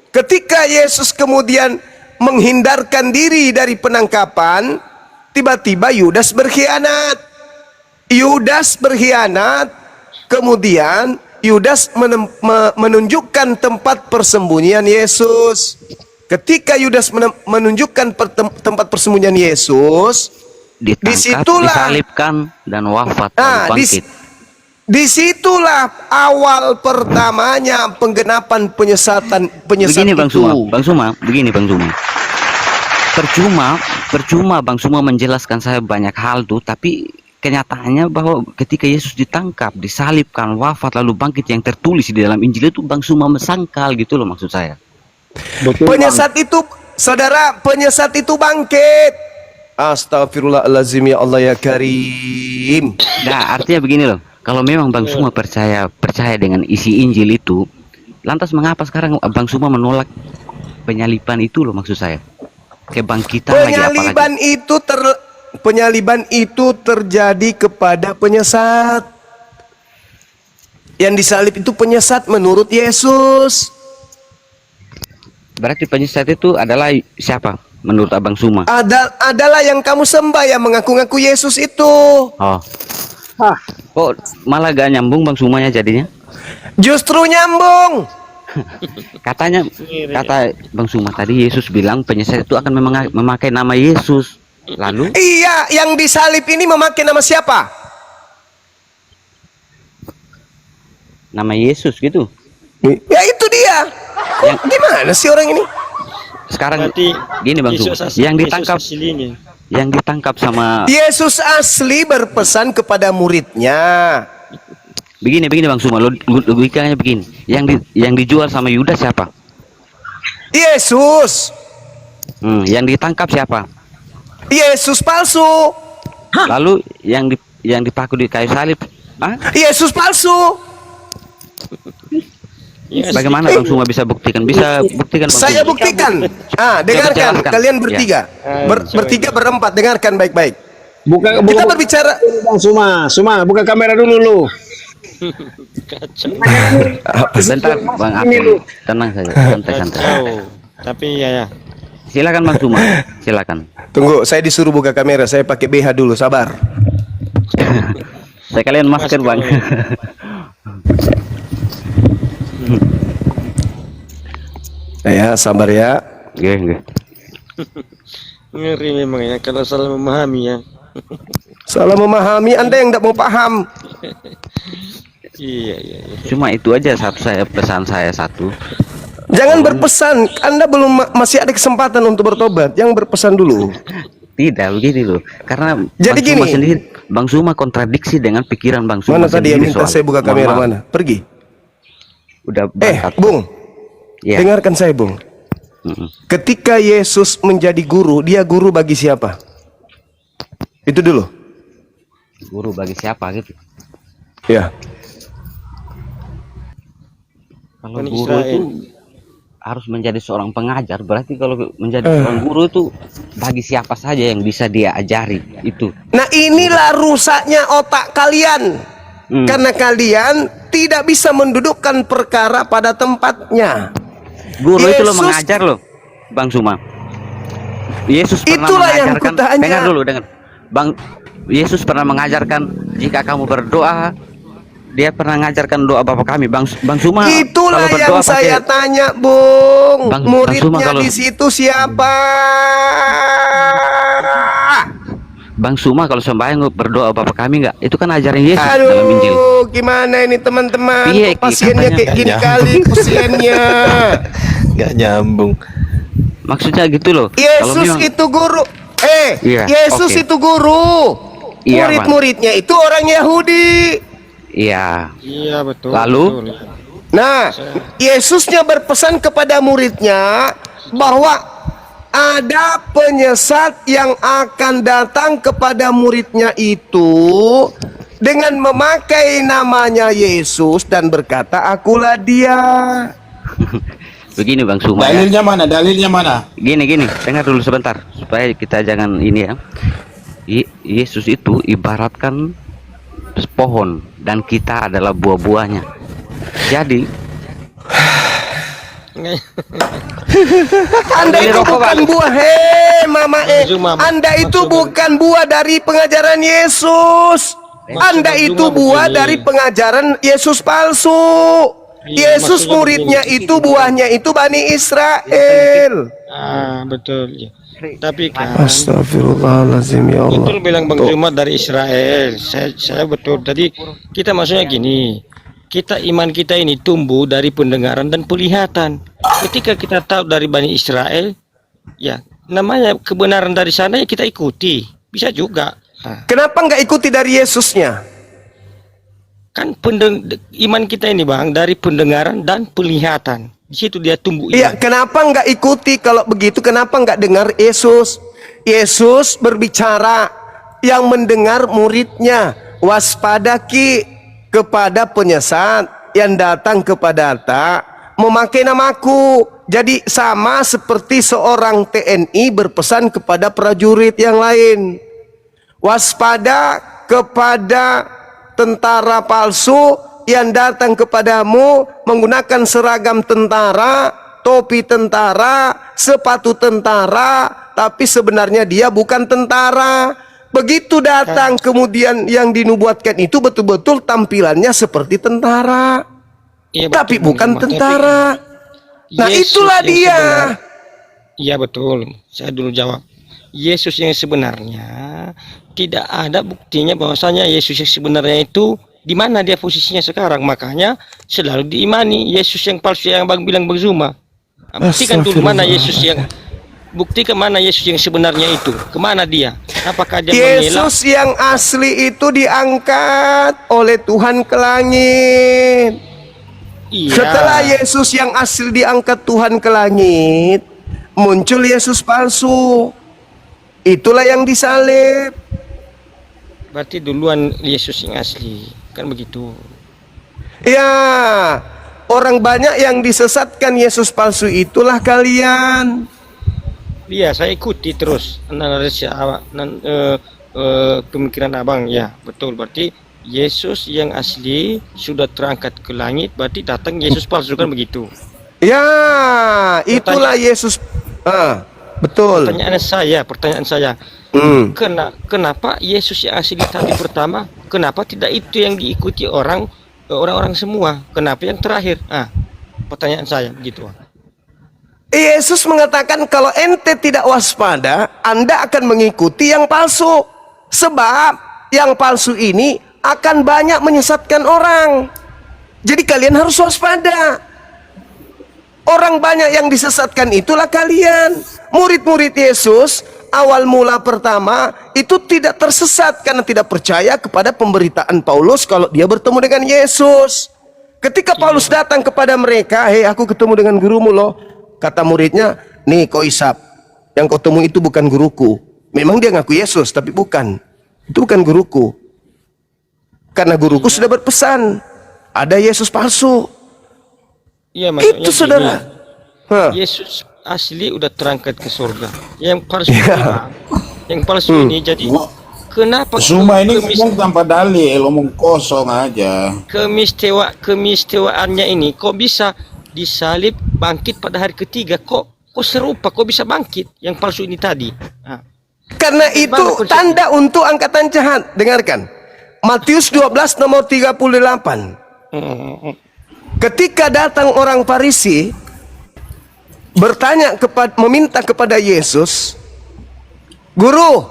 Ketika Yesus kemudian menghindarkan diri dari penangkapan, tiba-tiba Yudas berkhianat. Kemudian Yudas menunjukkan tempat persembunyian Yesus. Ketika Yudas menunjukkan tempat persembunyian Yesus, Ditangkap, disitulah disalibkan dan wafat lalu bangkit. Disitulah awal pertamanya penggenapan penyesat Begini Bang itu. Suma, begini Bang Suma. Percuma Bang Suma menjelaskan saya banyak hal tuh, tapi kenyataannya bahwa ketika Yesus ditangkap, disalibkan, wafat lalu bangkit yang tertulis di dalam Injil itu Bang Suma mesangkal gitu loh maksud saya. Betul, Penyesat itu, saudara, penyesat itu bangkit. Astagfirullahaladzim, ya Allah ya Karim. Nah, artinya begini loh. Kalau memang Bang Suma percaya dengan isi Injil itu, lantas mengapa sekarang Bang Suma menolak penyaliban itu loh maksud saya? Kebangkitan lagi apalagi. Penyaliban itu terjadi kepada penyesat. Yang disalib itu penyesat menurut Yesus. Berarti penyesat itu adalah siapa menurut Abang Suma? Adalah yang kamu sembah, yang mengaku-ngaku Yesus itu. Oh. Kok malah gak nyambung Bang Sumanya jadinya? Justru nyambung. Kata Bang Suma tadi Yesus bilang penyesat itu akan memakai nama Yesus. Lalu? Iya, yang disalib ini memakai nama siapa? Nama Yesus gitu. Ya itu dia. Kok gimana sih orang ini? Sekarang Berarti gini Bang Suma, yang ditangkap sama Yesus asli berpesan kepada muridnya. begini Bang Suma, logikanya begini. Yang dijual sama Yudas siapa? Yesus. Yang ditangkap siapa? Yesus palsu. Lalu yang dipaku di kayu salib? Yesus palsu. Bagaimana Bang Suma bisa buktikan? Bisa buktikan Bang Saya Suma? buktikan. Dengarkan jelaskan. kalian bertiga. Bertiga berempat, dengarkan baik-baik. Buka Kita berbicara. Bang Suma, buka kamera dulu lu. Bentar Bang Apil, tenang saja, santai-santai. Tapi ya. Silakan Bang Suma, silakan. Tunggu, saya disuruh buka kamera. Saya pakai BH dulu, sabar. Saya kalian masker Bang. Ya, sabar ya. Oke. Ngeri memang ya kalau salah memahami ya. Salah memahami, Anda yang tidak mau paham. Iya. Cuma itu aja pesan saya satu. Jangan berpesan, Anda masih ada kesempatan untuk bertobat. Yang berpesan dulu. Tidak begini loh, karena Jadi Bang Suma gini. sendiri, Bang Suma kontradiksi dengan pikiran Bang Suma Mana tadi yang sendiri minta soal- saya buka Mohon kamera maaf, mana? Pergi. Udah berangkat. Bung, Ya. dengarkan saya, Bung. Ketika Yesus menjadi guru, dia guru bagi siapa? Itu dulu. Guru bagi siapa gitu? Ya. Kalau Bani guru Israel. itu harus menjadi seorang pengajar, berarti kalau menjadi seorang guru itu bagi siapa saja yang bisa dia ajari itu. Nah, inilah rusaknya otak kalian. Karena kalian tidak bisa mendudukkan perkara pada tempatnya. Guru itu lo Yesus- mengajar loh, Bang Suma. Yesus pernah Itulah yang mengajarkan. kutanya. Dengar dulu, dengar. Bang Yesus pernah mengajarkan jika kamu berdoa, dia pernah mengajarkan doa Bapa kami. Bang Suma Itulah kalau yang berdoa saya pakai tanya, Bung. Bang Muridnya Suma kalau- di situ siapa? Bang Suma kalau sembahyang berdoa Bapa kami enggak? Itu kan ajaran Yesus dalam Injil. Aduh, gimana ini teman-teman? Iya, Kok pasiennya katanya kayak gini nggak kali pasiennya. Nggak nyambung. Maksudnya gitu loh. Kalau Yesus memang- itu guru. Iya, Yesus oke. itu guru. Iya, Murid-muridnya itu orang Yahudi. Iya. Iya betul. Lalu? betul. Nah, Yesusnya berpesan kepada muridnya bahwa ada penyesat yang akan datang kepada muridnya itu dengan memakai namanya Yesus dan berkata, "Akulah dia." Begini Bang Suma ya. Dalilnya mana? Dalilnya mana? Gini, dengar dulu sebentar supaya kita jangan ini ya. Yesus itu ibaratkan pohon dan kita adalah buah-buahnya. Jadi Anda itu bukan buah, Mama Zuma, Anda itu maksud- bukan buah dari pengajaran Yesus. Anda Maksud itu Zuma buah begini. dari pengajaran Yesus palsu. Iya, Yesus maksudnya muridnya begini. itu buahnya itu Bani Israel. Betul ya. Tapi kan Astagfirullahaladzim, ya Allah. betul bilang Bang Zuma dari Israel. Saya betul. Tadi kita maksudnya gini. Iman kita ini tumbuh dari pendengaran dan penglihatan. Ketika kita tahu dari Bani Israel, ya namanya kebenaran dari sana ya kita ikuti. Bisa juga. Kenapa nggak ikuti dari Yesusnya? Kan iman kita ini bang dari pendengaran dan penglihatan. Di situ dia tumbuh Iya, iman. kenapa nggak ikuti? Kalau begitu kenapa nggak dengar Yesus? Yesus berbicara, yang mendengar muridnya. Waspada ki kepada penyesat yang datang kepada ta memakai namaku. Jadi sama seperti seorang TNI berpesan kepada prajurit yang lain. Waspada kepada tentara palsu yang datang kepadamu menggunakan seragam tentara, topi tentara, sepatu tentara, tapi sebenarnya dia bukan tentara. Begitu datang kemudian yang dinubuatkan itu betul-betul tampilannya seperti tentara, Iya, tapi betul, bukan Bang. tentara. Nah, Yesus itulah yang dia. Iya betul. Saya dulu jawab. Yesus yang sebenarnya tidak ada buktinya bahwasanya Yesus yang sebenarnya itu di mana dia posisinya sekarang. Makanya selalu diimani. Yesus yang palsu yang Bang bilang Bang Zuma. Buktikan dulu mana Yesus yang mana Yesus yang sebenarnya itu. Kemana dia? Apakah dia mengelak? Yesus yang asli itu diangkat oleh Tuhan ke langit. Iya. Setelah Yesus yang asli diangkat Tuhan ke langit, muncul Yesus palsu. Itulah yang disalib. Berarti duluan Yesus yang asli. Kan begitu. Ya, orang banyak yang disesatkan Yesus palsu itulah kalian. Iya, saya ikuti terus analisis pemikiran abang. Ya, betul. Berarti Yesus yang asli sudah terangkat ke langit. Berarti datang Yesus palsu kan begitu. Ya, itulah Yesus. Betul. Pertanyaan saya. Kenapa Yesus yang asli tadi pertama? Kenapa tidak itu yang diikuti orang-orang semua? Kenapa yang terakhir? Pertanyaan saya begitu. Yesus mengatakan kalau ente tidak waspada, Anda akan mengikuti yang palsu. Sebab yang palsu ini akan banyak menyesatkan orang. Jadi kalian harus waspada. Orang banyak yang disesatkan itulah kalian. Murid-murid Yesus awal mula pertama itu tidak tersesat karena tidak percaya kepada pemberitaan Paulus kalau dia bertemu dengan Yesus. Ketika Paulus datang kepada mereka, "Hei, aku ketemu dengan gurumu loh." Kata muridnya, "Nih kau isap, yang kau temui itu bukan guruku." Memang dia ngaku Yesus, tapi bukan. Itu bukan guruku. Karena guruku sudah berpesan, ada Yesus palsu. Iya, maksudnya Itu saudara. Yesus asli udah terangkat ke surga. Yang palsu ini jadi kenapa Zuma ini ngomong tanpa dalil, ngomong kosong aja. Kemistiwaannya ini kok bisa disalib bangkit pada hari ketiga? Kok serupa, kok bisa bangkit yang palsu ini tadi? Karena itu tanda untuk angkatan jahat. Dengarkan Matius 12 nomor 38. Ketika datang orang Farisi meminta kepada Yesus, "Guru,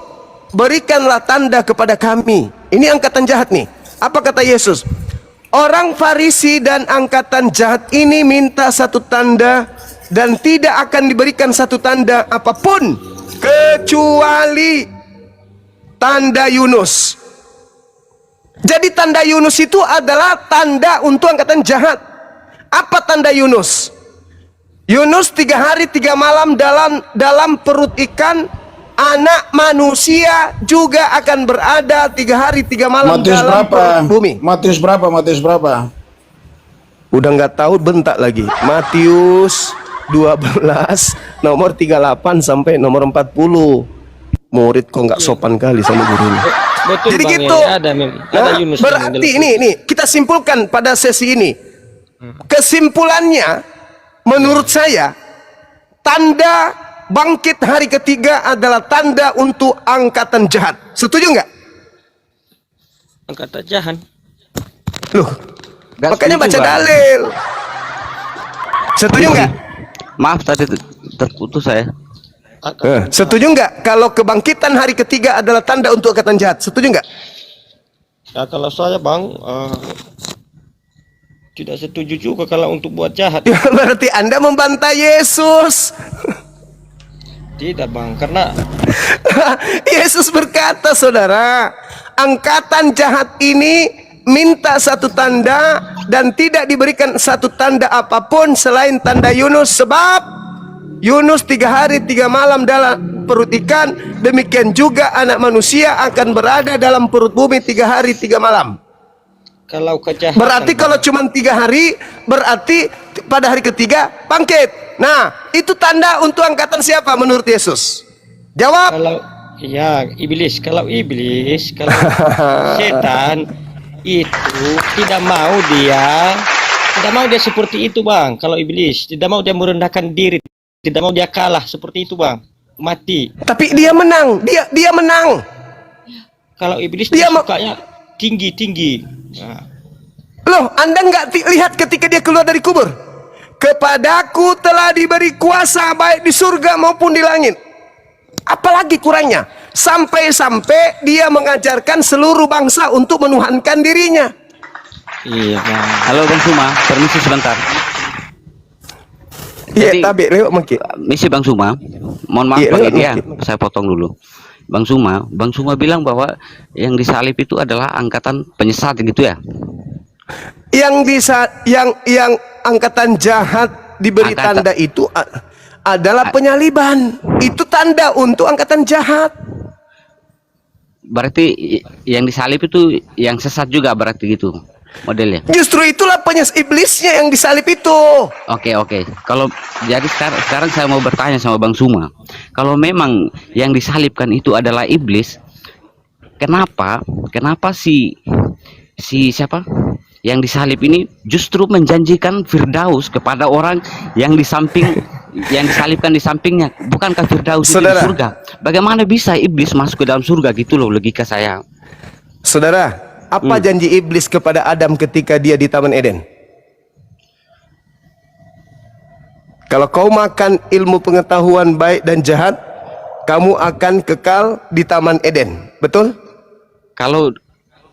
berikanlah tanda kepada kami." Ini angkatan jahat nih. Apa kata Yesus? Orang Farisi dan angkatan jahat ini minta satu tanda dan tidak akan diberikan satu tanda apapun kecuali tanda Yunus. Jadi tanda Yunus itu adalah tanda untuk angkatan jahat. Apa tanda Yunus? Yunus 3 hari 3 malam dalam perut ikan. Anak manusia juga akan berada 3 hari 3 malam Matius dalam berapa? perut bumi. Matius berapa? Udah nggak tahu, bentak lagi. Matius 12 nomor 38 sampai nomor 40. Murid kok nggak sopan kali sama gurunya. Betul, Jadi Bang, gitu. ya, ada Yunus. Berarti ini kita simpulkan pada sesi ini. Kesimpulannya menurut saya tanda bangkit hari ketiga adalah tanda untuk angkatan jahat. Setuju nggak? Angkatan jahat. Loh, Nggak makanya setuju, baca Bang. dalil. Setuju nggak? Maaf tadi terputus saya. Setuju nggak kalau kebangkitan hari ketiga adalah tanda untuk angkatan jahat? Setuju nggak? Ya, kalau saya Bang tidak setuju juga kalau untuk buat jahat. Ya, berarti Anda membantah Yesus. Tidak bang, karena Yesus berkata, saudara, angkatan jahat ini minta satu tanda dan tidak diberikan satu tanda apapun selain tanda Yunus, sebab Yunus 3 hari 3 malam dalam perut ikan, demikian juga anak manusia akan berada dalam perut bumi 3 hari 3 malam. kalau kejahatan Berarti Bang, kalau cuma 3 hari, berarti pada hari ketiga bangkit. Nah, itu tanda untuk angkatan siapa menurut Yesus? Jawab. kalau ya iblis, kalau setan itu tidak mau dia seperti itu bang. Kalau iblis tidak mau dia merendahkan diri, tidak mau dia kalah seperti itu bang, mati. Tapi dia menang, dia menang. Kalau iblis Dia dia mau- sukanya tinggi. Nah, Loh, Anda nggak lihat ketika dia keluar dari kubur? Kepadaku telah diberi kuasa baik di surga maupun di langit. Apalagi kurangnya? Sampai-sampai dia mengajarkan seluruh bangsa untuk menuhankan dirinya. iya bang. Halo Bang Suma, permisi sebentar. Iya, Jadi- tapi lewat mungkin. Misi Bang Suma, mohon maaf Iya, Bang lewat Edi ya, mungkin. saya potong dulu. Bang Suma bilang bahwa yang disalib itu adalah angkatan penyesat gitu ya. Yang angkatan jahat diberi Angkatan- tanda itu adalah penyaliban. Itu tanda untuk angkatan jahat. Berarti yang disalib itu yang sesat juga berarti gitu modelnya. Justru itulah iblisnya yang disalib itu. Oke. Kalau jadi sekarang saya mau bertanya sama Bang Suma. Kalau memang yang disalibkan itu adalah iblis, kenapa si siapa? Yang disalib ini justru menjanjikan Firdaus kepada orang yang di samping yang disalibkan di sampingnya. Bukankah Firdaus itu di Saudara. surga? Bagaimana bisa iblis masuk ke dalam surga gitu loh logika saya. Saudara, apa janji iblis kepada Adam ketika dia di Taman Eden? Kalau kau makan ilmu pengetahuan baik dan jahat, kamu akan kekal di Taman Eden. Betul? Kalau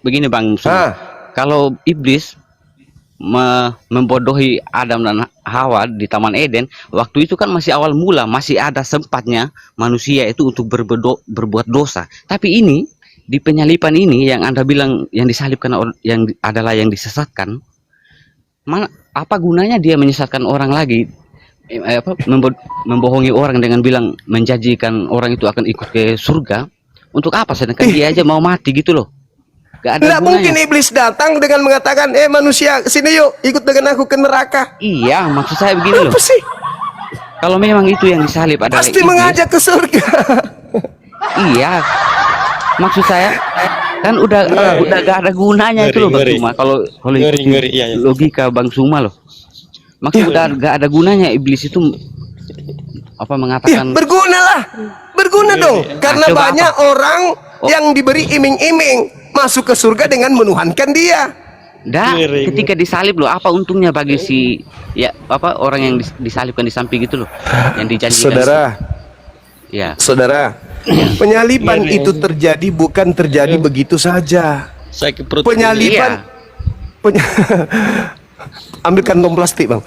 begini Bang Suma, kalau iblis membodohi Adam dan Hawa di Taman Eden, waktu itu kan masih awal mula, masih ada sempatnya manusia itu untuk berbuat dosa. Tapi ini di penyalipan ini yang Anda bilang yang disalibkan yang adalah yang disesatkan, apa gunanya dia menyesatkan orang lagi? Membohongi orang dengan bilang menjanjikan orang itu akan ikut ke surga. Untuk apa? Sedangkan dia aja mau mati gitu loh. Gak ada Tidak gunanya. mungkin iblis datang dengan mengatakan, manusia, sini yuk, ikut dengan aku ke neraka. Iya, maksud saya begini loh. Apa sih? Kalau memang itu yang disalib adalah Pasti iblis, mengajak ke surga. iya. Maksud saya kan udah gak ada gunanya itu loh Bang Ngeri. Suma. Kalau Ngeri, iya. logika Bang Suma loh. Maksud udah gak ada gunanya iblis itu apa Ya, mengatakan berguna dong. Karena coba banyak orang yang diberi iming-iming masuk ke surga dengan menuhankan dia. Ngeri. ketika disalib loh, apa untungnya bagi si orang yang disalibkan di samping gitu loh, yang dijanjikan. Saudara, penyaliban itu terjadi bukan terjadi begitu saja. Saya ke perut. Penyaliban, ambil kantong plastik bang.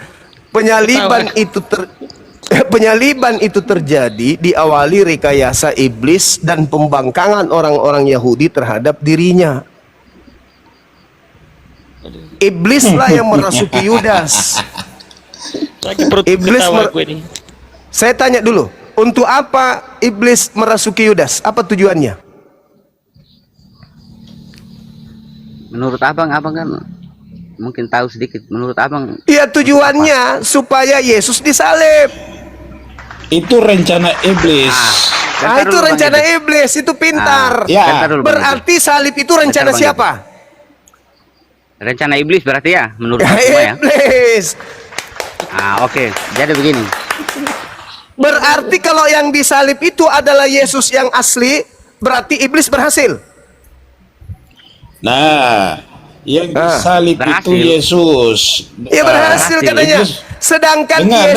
Penyaliban itu terjadi diawali rekayasa iblis dan pembangkangan orang-orang Yahudi terhadap dirinya. Iblislah yang merasuki Yudas. Saya ke perut Iblis ketawa aku ini. Saya tanya dulu, untuk apa iblis merasuki Yudas? Apa tujuannya? Menurut abang kan mungkin tahu sedikit. Menurut abang Ya tujuannya supaya Yesus disalib. Itu rencana iblis. Nah, itu rencana iblis, itu pintar. Ya. bentar dulu, Bang Edi. Berarti salib itu rencana Bentar, Bang siapa? Rencana iblis berarti ya menurut Bang Suma ya. Iblis. Oke. Jadi begini. Berarti kalau yang disalib itu adalah Yesus yang asli, berarti iblis berhasil. Nah, yang disalib itu berhasil. Yesus. Ya berhasil berhasil. katanya. Iblis- Sedangkan Dengar,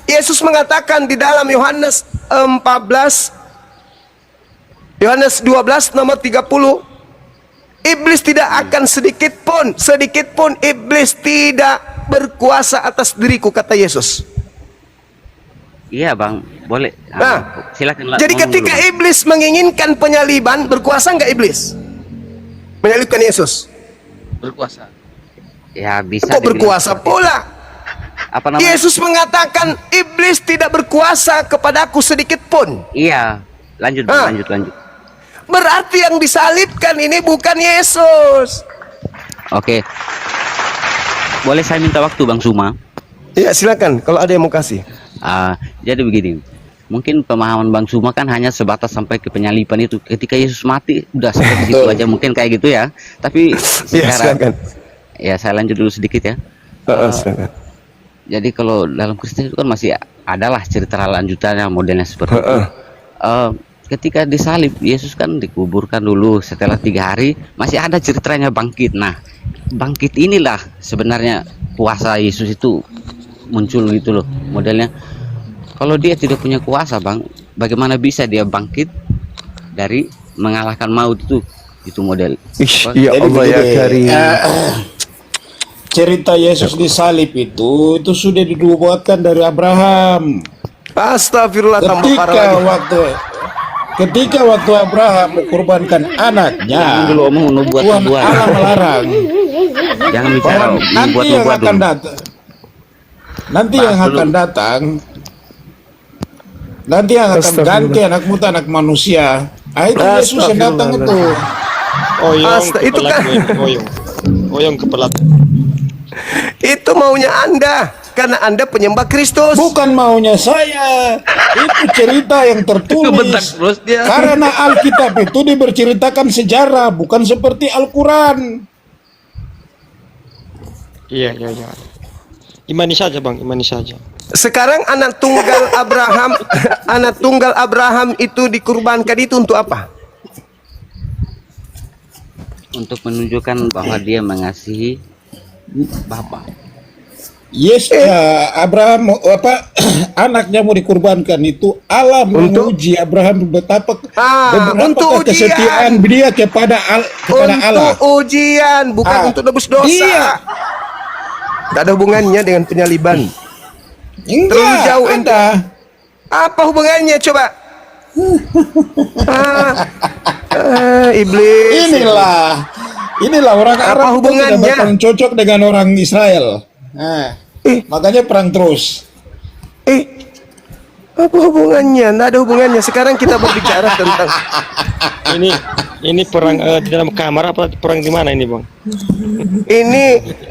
Yesus mengatakan di dalam Yohanes 14, Yohanes 12 nomor 30, iblis tidak akan sedikit pun iblis tidak berkuasa atas diriku, kata Yesus. Iya bang, boleh. Nah, Silakan. jadi ngomong ketika dulu, Bang. iblis menginginkan penyaliban, berkuasa nggak iblis? Menyalibkan Yesus. Berkuasa. Ya bisa. Kok dibilang berkuasa seperti- pula? Apa namanya? Yesus mengatakan, iblis tidak berkuasa kepadaku sedikit pun. Iya. Lanjut, Bang, Ah. lanjut. Berarti yang disalibkan ini bukan Yesus. Oke. Boleh saya minta waktu Bang Suma? Ya silakan, kalau ada yang mau kasih. Jadi begini. Mungkin pemahaman Bang Suma kan hanya sebatas sampai ke penyaliban itu. Ketika Yesus mati, udah sampai di situ aja. Mungkin kayak gitu ya. Tapi Ya silakan. ya saya lanjut dulu sedikit ya. Silakan. Jadi kalau dalam Kristen itu kan masih adalah cerita lanjutannya modelnya seperti itu. Ketika disalib, Yesus kan dikuburkan dulu. Setelah 3 hari masih ada ceritanya bangkit. Nah, bangkit inilah sebenarnya kuasa Yesus itu muncul gitu loh modelnya. Kalau dia tidak punya kuasa bang, bagaimana bisa dia bangkit dari mengalahkan maut itu model. Ya Jadi Allah ya begini, Karim. cerita Yesus disalib itu sudah dinubuatkan dari Abraham. Astagfirullah, tambah parah lagi. Ketika waktu Abraham mengkorbankan anaknya, Jangan dulu omong Tuhan nubuat-nubuat. Allah melarang Jangan bicara bahwa nanti yang nubuat-nubuat akan dulu. datang, nanti Bahas yang dulu. akan datang, nanti yang akan Astagfirullah. ganti anak muda anak manusia. Itu Yesus yang datang itu. Oyong Itu kepala kan. oyong. Oyong kepala. Itu maunya Anda, karena Anda penyembah Kristus. Bukan maunya saya. Itu cerita yang Kebentak tertulis. terus dia. Karena Alkitab itu diberceritakan sejarah, bukan seperti Al-Quran. Iya. Imani saja bang, imani saja. Sekarang anak tunggal Abraham, anak tunggal Abraham itu dikurbankan itu untuk apa? Untuk menunjukkan bahwa dia mengasihi Bapa. Yes, Abraham anaknya mau dikurbankan itu Allah Untuk? menguji Abraham betapa untuk ujian. kesetiaan dia kepada Allah. Untuk ujian, bukan untuk nebus dosa. Iya. Tidak ada hubungannya dengan penyaliban. Enggak, Terlalu jauh ada. Apa hubungannya coba? Iblis. Inilah orang Apa Arab itu hubungannya? tidak bakal cocok dengan orang Israel. Makanya perang terus. Apa hubungannya? Tidak ada hubungannya. Sekarang kita berbicara tentang Ini perang di dalam kamar apa perang di mana ini bang? ini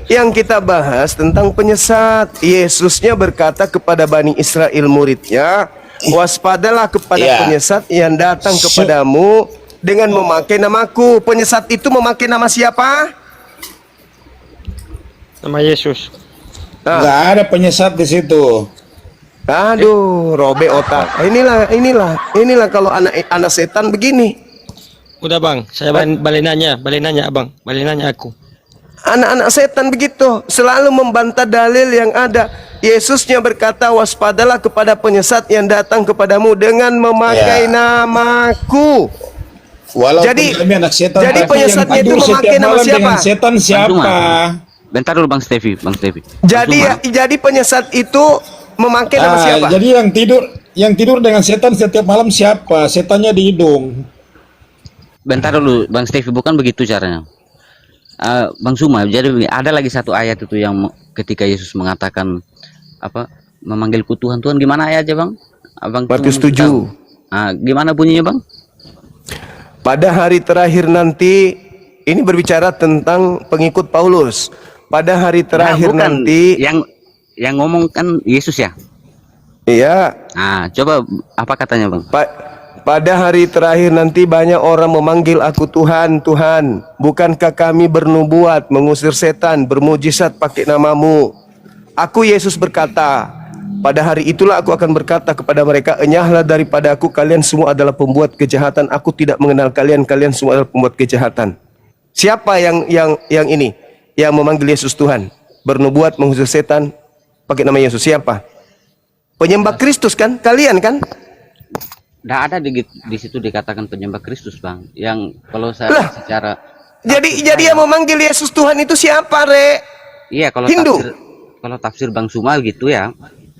yang kita bahas tentang penyesat. Yesusnya berkata kepada Bani Israel muridnya, waspadalah kepada Iya. penyesat yang datang kepadamu dengan memakai namaku. Penyesat itu memakai nama siapa? Nama Yesus. Enggak ada penyesat di situ. Aduh, robek otak. Inilah kalau anak setan begini. Udah bang, saya balik nanya abang, balik nanya aku. Anak-anak setan begitu, selalu membantah dalil yang ada. Yesusnya berkata, waspadalah kepada penyesat yang datang kepadamu dengan memakai Ya. namaku. Walaupun Jadi- kami anak setan, jadi tapi penyesatnya yang itu tidur memakai setiap nama malam siapa? dengan setan siapa? Bentar dulu Bang Stevi. Jadi penyesat itu memakai nama siapa? Jadi yang tidur dengan setan setiap malam siapa? Setannya di hidung. Bentar dulu Bang Stevi, bukan begitu caranya. Bang Suma, jadi ada lagi satu ayat itu yang ketika Yesus mengatakan apa, memanggilku Tuhan, Tuhan, gimana ayatnya Bang? Abang Matius tahu? 7. Gimana bunyinya Bang? Pada hari terakhir nanti, ini berbicara tentang pengikut Paulus. Pada hari terakhir bukan. nanti, yang ngomong kan Yesus ya. iya, Coba apa katanya Bang? pada hari terakhir nanti banyak orang memanggil aku Tuhan, Tuhan. Bukankah kami bernubuat, mengusir setan, bermujizat pakai namamu? Aku Yesus berkata, pada hari itulah aku akan berkata kepada mereka, enyahlah daripada aku, kalian semua adalah pembuat kejahatan. Aku tidak mengenal kalian, kalian semua adalah pembuat kejahatan. Siapa yang ini? Yang memanggil Yesus Tuhan, bernubuat, mengusir setan, pakai nama Yesus. Siapa? Penyembah Kristus kan? Kalian kan? Nggak ada di situ dikatakan penyembah Kristus Bang. Yang kalau saya Lah. secara Jadi yang memanggil Yesus Tuhan itu siapa, Re? iya kalau Hindu. tafsir Bang Suma gitu ya.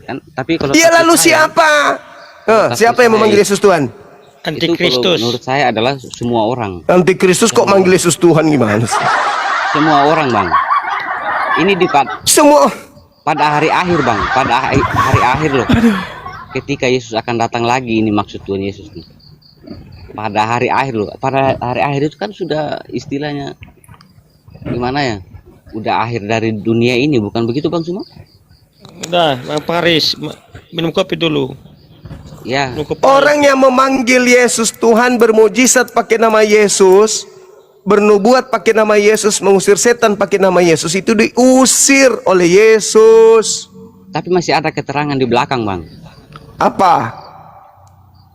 Kan, tapi kalau Iya, tafsir lalu saya, siapa? tafsir Siapa yang saya memanggil Yesus Tuhan? itu kalau Antikristus. menurut saya adalah semua orang. Antikristus kok manggil Yesus Tuhan gimana sih? Semua orang, Bang. Ini Semua. pada hari akhir, Bang. Pada hari akhir loh. Ketika Yesus akan datang lagi, ini maksud Tuhan Yesus nih. Pada hari akhir loh. Pada hari akhir itu kan sudah istilahnya gimana ya? Udah akhir dari dunia ini, bukan begitu, Bang Suma? Udah, Bang Paris, minum kopi dulu. Ya, Minum kopi. Orang yang memanggil Yesus Tuhan, bermujizat pakai nama Yesus, bernubuat pakai nama Yesus, mengusir setan pakai nama Yesus, itu diusir oleh Yesus. tapi masih ada keterangan di belakang, Bang. Apa?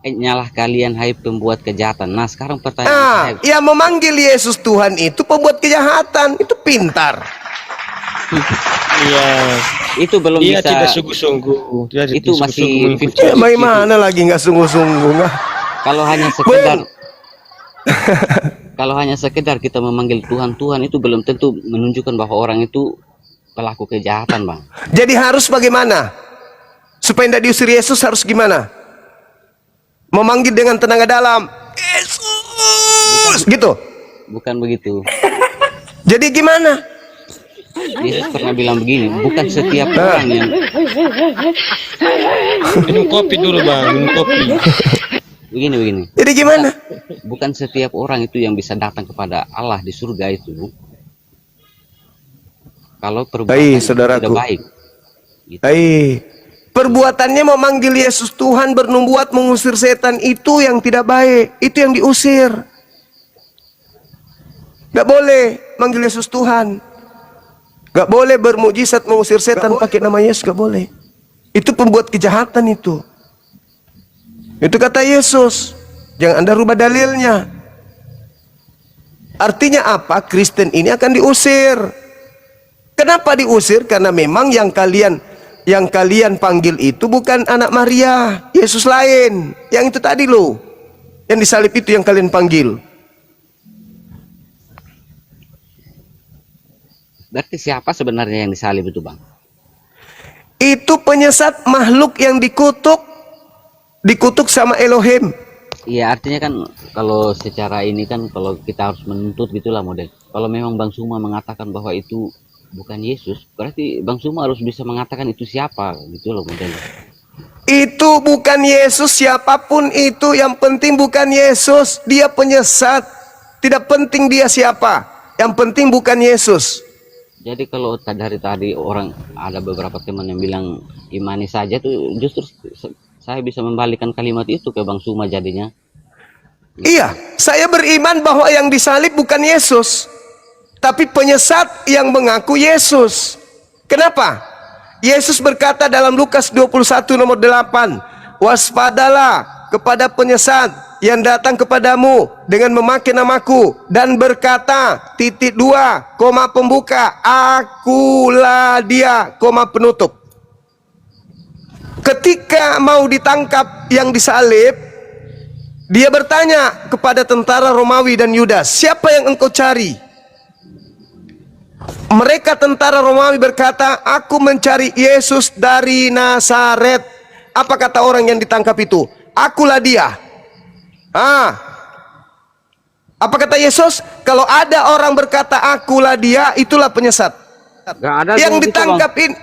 Nyalah kalian hai pembuat kejahatan. Nah, sekarang pertanyaan saya, Yang memanggil Yesus Tuhan itu pembuat kejahatan, itu pintar. Iya. itu belum Dia bisa. tidak sungguh-sungguh. Dia Itu tidak masih sungguh-sungguh. 50. Bagaimana lagi nggak sungguh-sungguh nggak? Kalau hanya sekedar kalau hanya sekedar kita memanggil Tuhan Tuhan, itu belum tentu menunjukkan bahwa orang itu pelaku kejahatan, Bang. Jadi harus bagaimana? Supaya tidak diusir Yesus harus gimana? Memanggil dengan tenaga dalam, Yesus, gitu. Bukan begitu. Jadi gimana? Yesus pernah bilang begini, bukan setiap orang yang Minum kopi dulu, Bang. Minum kopi. begini. Jadi gimana? Bukan setiap orang itu yang bisa datang kepada Allah di surga itu. Kalau perbuatan Baik, itu saudaraku. tidak baik. Gitu. Perbuatannya memanggil Yesus Tuhan, bernubuat, mengusir setan, itu yang tidak baik, itu yang diusir. Gak boleh manggil Yesus Tuhan, gak boleh bermujizat mengusir setan pakai nama Yesus, gak boleh. Itu pembuat kejahatan itu. Itu kata Yesus. Jangan Anda rubah dalilnya. Artinya apa? Kristen ini akan diusir. Kenapa diusir? Karena memang yang kalian panggil itu bukan anak Maria, Yesus lain. Yang itu tadi loh, yang disalib itu yang kalian panggil. Berarti siapa sebenarnya yang disalib itu, Bang? Itu penyesat, makhluk yang dikutuk sama Elohim. Iya, artinya kan kalau secara ini kan kalau kita harus menuntut gitulah model. Kalau memang Bang Suma mengatakan bahwa itu bukan Yesus, berarti Bang Suma harus bisa mengatakan itu siapa gitu loh model. Itu bukan Yesus, siapapun itu, yang penting bukan Yesus. Dia penyesat. Tidak penting dia siapa, yang penting bukan Yesus. Jadi kalau dari tadi orang ada beberapa teman yang bilang imani saja tuh, justru saya bisa membalikan kalimat itu ke Bang Suma jadinya. Iya, saya beriman bahwa yang disalib bukan Yesus, tapi penyesat yang mengaku Yesus. Kenapa? Yesus berkata dalam Lukas 21 nomor 8, waspadalah kepada penyesat yang datang kepadamu dengan memakai namaku dan berkata, koma pembuka, akulah dia, koma penutup. Ketika mau ditangkap yang disalib, dia bertanya kepada tentara Romawi dan Yudas, siapa yang engkau cari? Mereka tentara Romawi berkata, aku mencari Yesus dari Nazaret. Apa kata orang yang ditangkap itu? Akulah dia. Apa kata Yesus? Kalau ada orang berkata akulah dia, itulah penyesat. Gak ada Yang gitu, ditangkap Bang. ini,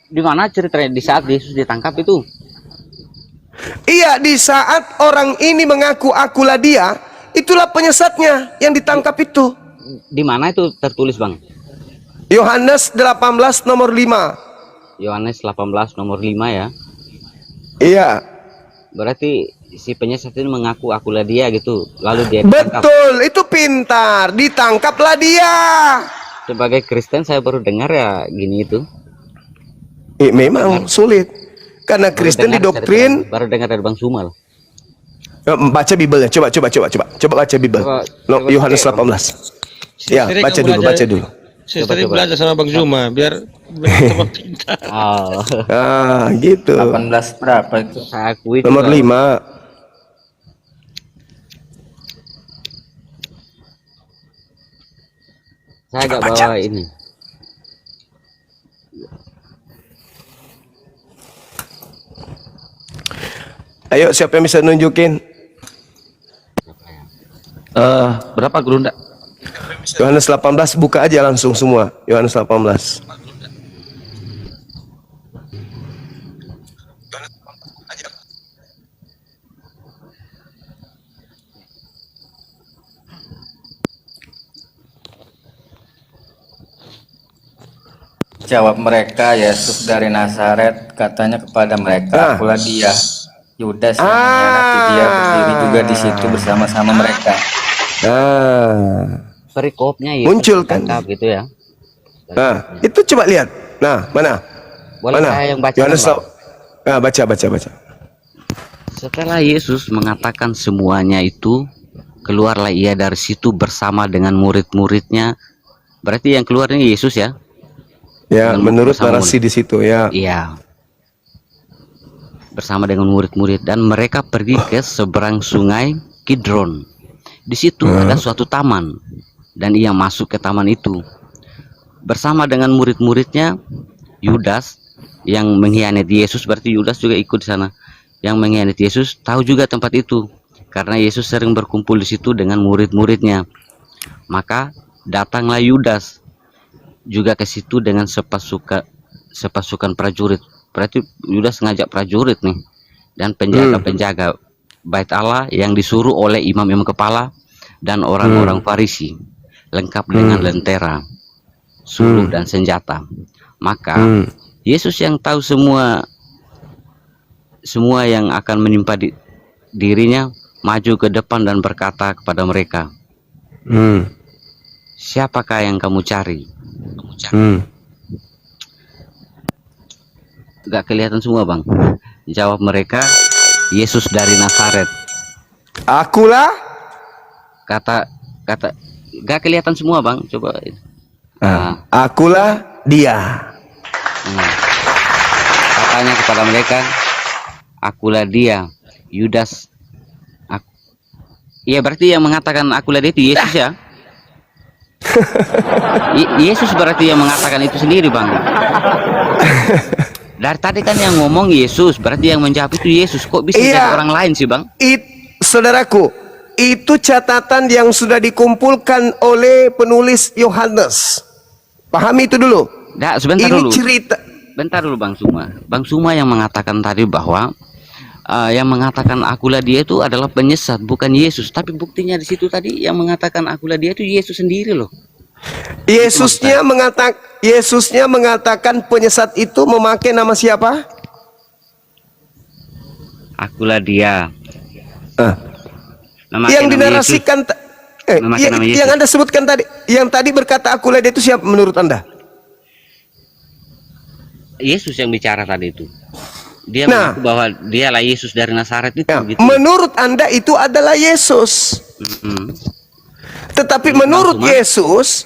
Di mana ceritanya di saat Yesus ditangkap itu? iya, di saat orang ini mengaku akulah dia, itulah penyesatnya yang ditangkap itu. Di mana itu tertulis, Bang? Yohanes 18 nomor 5. Yohanes 18 nomor 5 ya. Iya. Berarti si penyesat ini mengaku akulah dia gitu. Lalu dia ditangkap. Betul, itu pintar. Ditangkaplah dia. Sebagai Kristen saya baru dengar ya gini itu. Memang sulit. Karena Kristen didoktrin. Baru dengar dari Bang Sumal. Baca Bibelnya, coba baca Bibel. Coba Yohanes pakai, 18. Ya, baca dulu. Saya tadi belajar sama Bang Zuma biar tambah pintar. Oh, Gitu. 18 berapa itu? saya akui Nomor juga. 5. Saya agak bawa ini. Ayo, siapa yang bisa nunjukin? Berapa guru ndak? Yohanes 18, buka aja langsung semua. Yohanes 18. Jawab mereka, Yesus dari Nazaret katanya kepada mereka, akulah dia. Yudas yang mengkhianati dia berdiri juga di situ bersama-sama mereka. Perikopnya Yesus Muncul kan? ditangkap gitu ya. Nah, itu coba lihat. Nah, mana? Boleh Mana? saya yang baca? Yohanes Bang? Nah, baca. Setelah Yesus mengatakan semuanya itu, keluarlah ia dari situ bersama dengan murid-muridnya. Berarti yang keluar ini Yesus ya? Ya, Dengan menurut bersama narasi di situ ya. Iya. Bersama dengan murid-murid, dan mereka pergi ke seberang sungai Kidron. Di situ ada suatu taman, dan ia masuk ke taman itu bersama dengan murid-muridnya. Yudas yang mengkhianati Yesus, berarti Yudas juga ikut di sana. Yang mengkhianati Yesus tahu juga tempat itu karena Yesus sering berkumpul di situ dengan murid-muridnya. Maka datanglah Yudas juga ke situ dengan sepasukan prajurit. Berarti Yudas ngajak prajurit nih, dan penjaga-penjaga bait Allah yang disuruh oleh imam-imam kepala dan orang-orang Farisi, lengkap dengan lentera, suluh dan senjata. Maka Yesus yang tahu semua yang akan menimpa dirinya, maju ke depan dan berkata kepada mereka, siapakah yang kamu cari? Gak kelihatan semua, Bang. Jawab mereka, Yesus dari Nazaret. Akulah. Kata gak kelihatan semua, Bang. Coba. Akulah dia. Katanya kepada mereka, akulah dia. Yudas. Iya, berarti yang mengatakan akulah dia itu Yesus ya. Yesus berarti yang mengatakan itu sendiri, Bang. Dari tadi kan yang ngomong Yesus, berarti yang menjawab itu Yesus. Kok bisa jadi orang lain sih, Bang? Saudaraku, itu catatan yang sudah dikumpulkan oleh penulis Yohanes. Pahami itu dulu. Nah, sebentar Ini dulu. cerita. Bentar dulu, Bang Suma. Bang Suma yang mengatakan tadi bahwa yang mengatakan akulah dia itu adalah penyesat, bukan Yesus. Tapi buktinya di situ tadi yang mengatakan akulah dia itu Yesus sendiri loh. Yesusnya mengatakan penyesat itu memakai nama siapa? Akulah dia. Yang dinarasikan yang Anda sebutkan tadi, yang tadi berkata akulah dia itu siapa menurut Anda? Yesus yang bicara tadi itu. Dia mengaku bahwa dialah Yesus dari Nazaret itu gitu. Menurut Anda itu adalah Yesus. Tetapi menurut Yesus,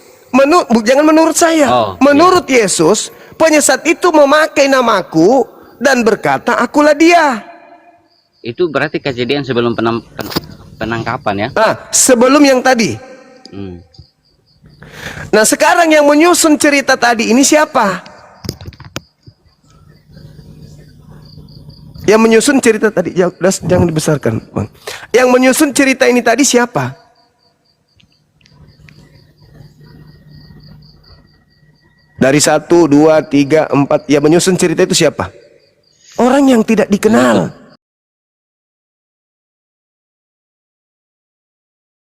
jangan menurut saya. Menurut Yesus, penyesat itu memakai namaku dan berkata, akulah dia. Itu berarti kejadian sebelum penangkapan ya? Sebelum yang tadi. Nah, sekarang yang menyusun cerita tadi ini siapa? Yang menyusun cerita tadi, jangan dibesarkan, Bang. Yang menyusun cerita ini tadi siapa? Dari 1, 2, 3, 4, yang menyusun cerita itu siapa? Orang yang tidak dikenal.